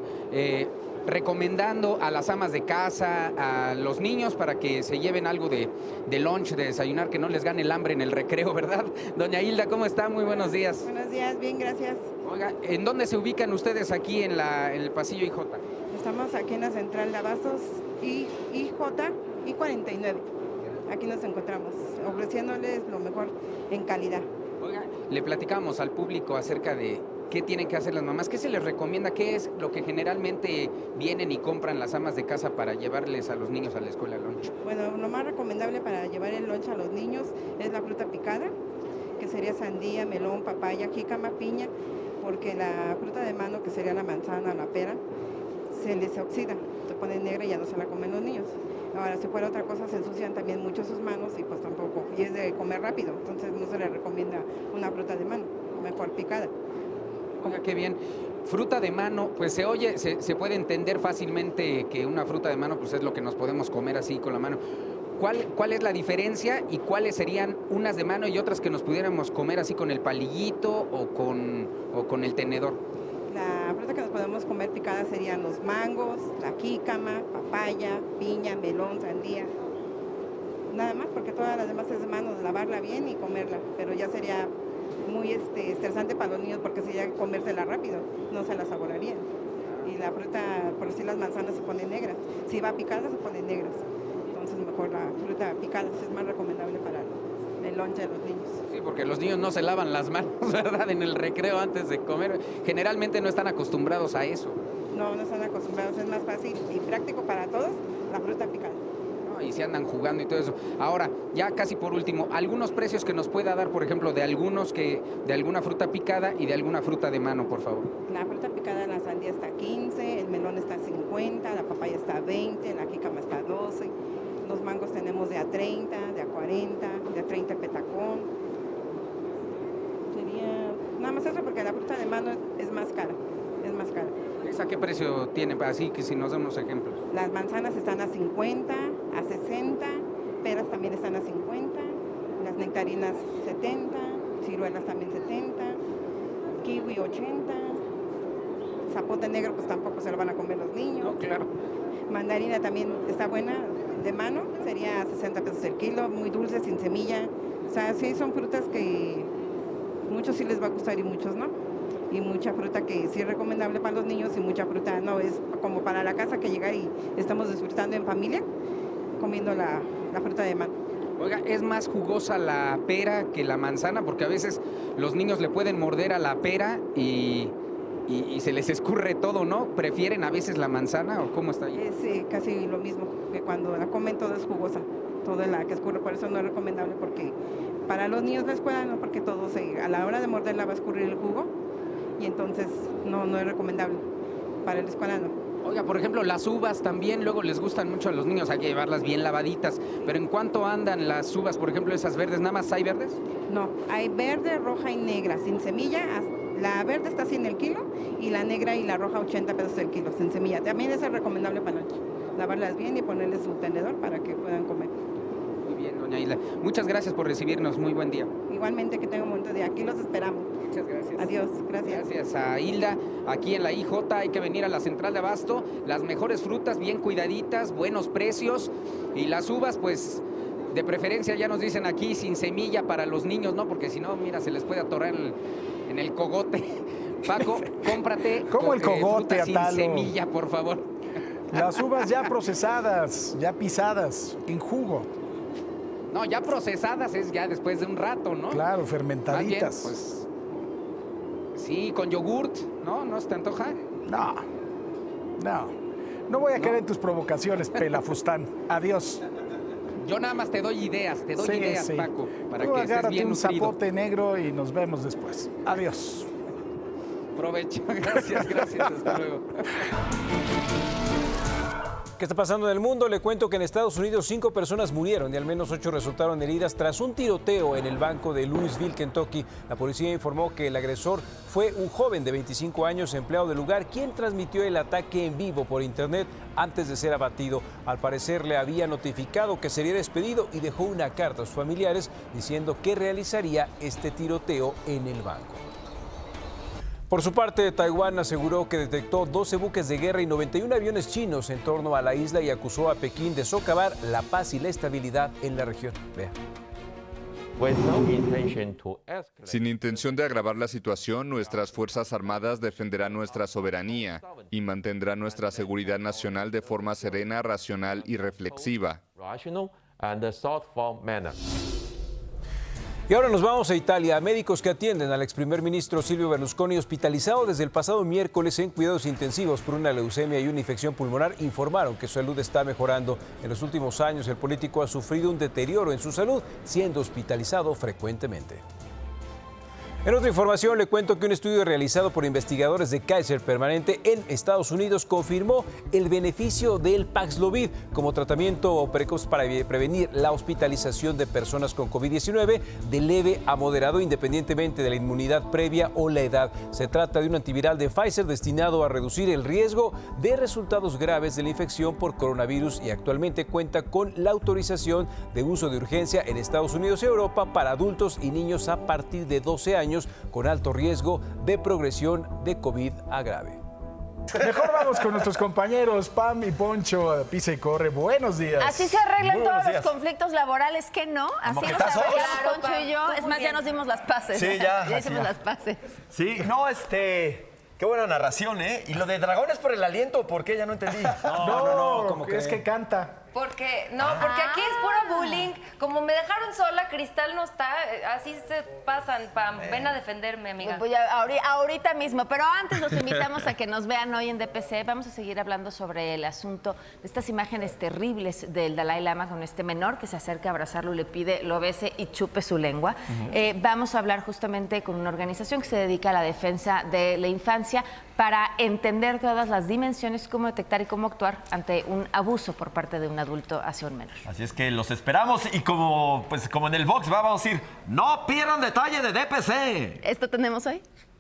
recomendando a las amas de casa, a los niños para que se lleven algo de lunch, de desayunar, que no les gane el hambre en el recreo, ¿verdad? Doña Hilda, ¿cómo está? Muy buenos días. Buenos días, bien, gracias. Oiga, ¿en dónde se ubican ustedes aquí en el pasillo IJ? Estamos aquí en la central de Abastos IJ y 49. Aquí nos encontramos, ofreciéndoles lo mejor en calidad. Oiga, le platicamos al público acerca de ¿qué tienen que hacer las mamás? ¿Qué se les recomienda? ¿Qué es lo que generalmente vienen y compran las amas de casa para llevarles a los niños a la escuela lunch? Bueno, lo más recomendable para llevar el lunch a los niños es la fruta picada, que sería sandía, melón, papaya, jícama, piña, porque la fruta de mano, que sería la manzana, la pera, se les oxida, se pone negra y ya no se la comen los niños. Ahora, si fuera otra cosa, se ensucian también mucho sus manos y pues tampoco, y es de comer rápido, entonces no se le recomienda una fruta de mano, mejor picada. Oiga, qué bien. Fruta de mano, pues se oye, se puede entender fácilmente que una fruta de mano pues es lo que nos podemos comer así con la mano. ¿Cuál es la diferencia y cuáles serían unas de mano y otras que nos pudiéramos comer así con el palillito o con el tenedor? La fruta que nos podemos comer picada serían los mangos, la jícama, papaya, piña, melón, sandía. Nada más, porque todas las demás es de mano, lavarla bien y comerla, pero ya sería muy estresante para los niños porque sería comérsela rápido, no se la saborearían. Y la fruta, por decir las manzanas, se ponen negras. Si va picada, se ponen negras. Entonces mejor la fruta picada es más recomendable para el lunch de los niños. Sí, porque los niños no se lavan las manos, ¿verdad? En el recreo antes de comer. Generalmente no están acostumbrados a eso. No están acostumbrados, es más fácil y práctico para todos la fruta picada. Y se andan jugando y todo eso. Ahora, ya casi por último, algunos precios que nos pueda dar, por ejemplo, de alguna fruta picada y de alguna fruta de mano, por favor. La fruta picada, la sandía está 15, el melón está 50, la papaya está 20, la jícama está 12, los mangos tenemos de a 30, de a 40, de a 30 petacón. Sería nada más eso porque la fruta de mano es más cara, ¿Esa qué precio tiene? Así que si nos dan unos ejemplos. Las manzanas están a 50, a 60, peras también están a 50, las nectarinas 70, ciruelas también 70, kiwi 80, zapote negro pues tampoco se lo van a comer los niños. No, claro. Mandarina también está buena, de mano, sería 60 pesos el kilo, muy dulce, sin semilla. O sea, sí son frutas que muchos sí les va a gustar y muchos no. Y mucha fruta que sí es recomendable para los niños y mucha fruta no, es como para la casa que llegar y estamos disfrutando en familia comiendo la fruta de mano. Oiga, ¿es más jugosa la pera que la manzana? Porque a veces los niños le pueden morder a la pera y se les escurre todo, ¿no? ¿Prefieren a veces la manzana o cómo está ahí? Es casi lo mismo, que cuando la comen todo es jugosa, todo es la que escurre, por eso no es recomendable porque para los niños de la escuela no, porque todo a la hora de morderla va a escurrir el jugo. Y entonces no es recomendable para el escuelano. Oiga, por ejemplo, las uvas también luego les gustan mucho a los niños, hay que llevarlas bien lavaditas, pero ¿en cuánto andan las uvas, por ejemplo, esas verdes? ¿Nada más hay verdes? No, hay verde, roja y negra, sin semilla. La verde está 100 el kilo y la negra y la roja 80 pesos el kilo, sin semilla. También es recomendable para noche, lavarlas bien y ponerles su tenedor para que puedan comer. Muy bien, doña Hilda. Muchas gracias por recibirnos, muy buen día. Igualmente, que tengan un buen día, aquí los esperamos. Muchas gracias. Adiós, gracias. Gracias a Hilda, aquí en la IJ hay que venir a la central de abasto, las mejores frutas bien cuidaditas, buenos precios y las uvas pues de preferencia ya nos dicen aquí sin semilla para los niños, ¿no? Porque si no, mira, se les puede atorar en el cogote. Paco, cómprate ¿Cómo el cogote, fruta sin Atalo? semilla, por favor. Las uvas ya procesadas, ya pisadas, en jugo. No, ya procesadas es ya después de un rato, ¿no? Claro, fermentaditas. Más bien, pues, sí, con yogurt, ¿no? ¿No se te antoja? No voy a caer en tus provocaciones, pelafustán. Adiós. Yo nada más te doy ideas, Sí. Paco, para Tú que estés agárrate bien un nutrido. zapote negro y nos vemos después. Adiós. Provecho. Gracias, hasta luego. ¿Qué está pasando en el mundo? Le cuento que en Estados Unidos 5 personas murieron y al menos 8 resultaron heridas tras un tiroteo en el banco de Louisville, Kentucky. La policía informó que el agresor fue un joven de 25 años, empleado del lugar, quien transmitió el ataque en vivo por internet antes de ser abatido. Al parecer le había notificado que sería despedido y dejó una carta a sus familiares diciendo que realizaría este tiroteo en el banco. Por su parte, Taiwán aseguró que detectó 12 buques de guerra y 91 aviones chinos en torno a la isla y acusó a Pekín de socavar la paz y la estabilidad en la región. Vea. Sin intención de agravar la situación, nuestras Fuerzas Armadas defenderán nuestra soberanía y mantendrán nuestra seguridad nacional de forma serena, racional y reflexiva. Y ahora nos vamos a Italia. Médicos que atienden al ex primer ministro Silvio Berlusconi, hospitalizado desde el pasado miércoles en cuidados intensivos por una leucemia y una infección pulmonar, informaron que su salud está mejorando. En los últimos años, el político ha sufrido un deterioro en su salud, siendo hospitalizado frecuentemente. En otra información, le cuento que un estudio realizado por investigadores de Kaiser Permanente en Estados Unidos confirmó el beneficio del Paxlovid como tratamiento precoz para prevenir la hospitalización de personas con COVID-19 de leve a moderado, independientemente de la inmunidad previa o la edad. Se trata de un antiviral de Pfizer destinado a reducir el riesgo de resultados graves de la infección por coronavirus y actualmente cuenta con la autorización de uso de urgencia en Estados Unidos y Europa para adultos y niños a partir de 12 años con alto riesgo de progresión de COVID a grave. Mejor vamos con nuestros compañeros Pam y Poncho, Pisa y Corre. Buenos días. Así se arreglan todos los conflictos laborales, ¿qué no? Así nos arreglamos Poncho y yo. Es más, ya nos dimos las paces. Sí, ya hicimos las paces. Sí, no, qué buena narración, ¿eh? ¿Y lo de dragones por el aliento? ¿Por qué? Ya no entendí. No, como que es que canta. Porque aquí es puro bullying. Como me dejaron sola, Cristal no está, así se pasan, Pam. Ven a defenderme, amiga. Pues ya, ahorita mismo, pero antes los invitamos a que nos vean hoy en DPC. Vamos a seguir hablando sobre el asunto de estas imágenes terribles del Dalai Lama con este menor que se acerca a abrazarlo y le pide lo bese y chupe su lengua. Vamos a hablar justamente con una organización que se dedica a la defensa de la infancia para entender todas las dimensiones, cómo detectar y cómo actuar ante un abuso por parte de un adulto hacia un menor. Así es que los esperamos y como en el box vamos a decir, no pierdan detalle de DPC. ¿Esto tenemos hoy?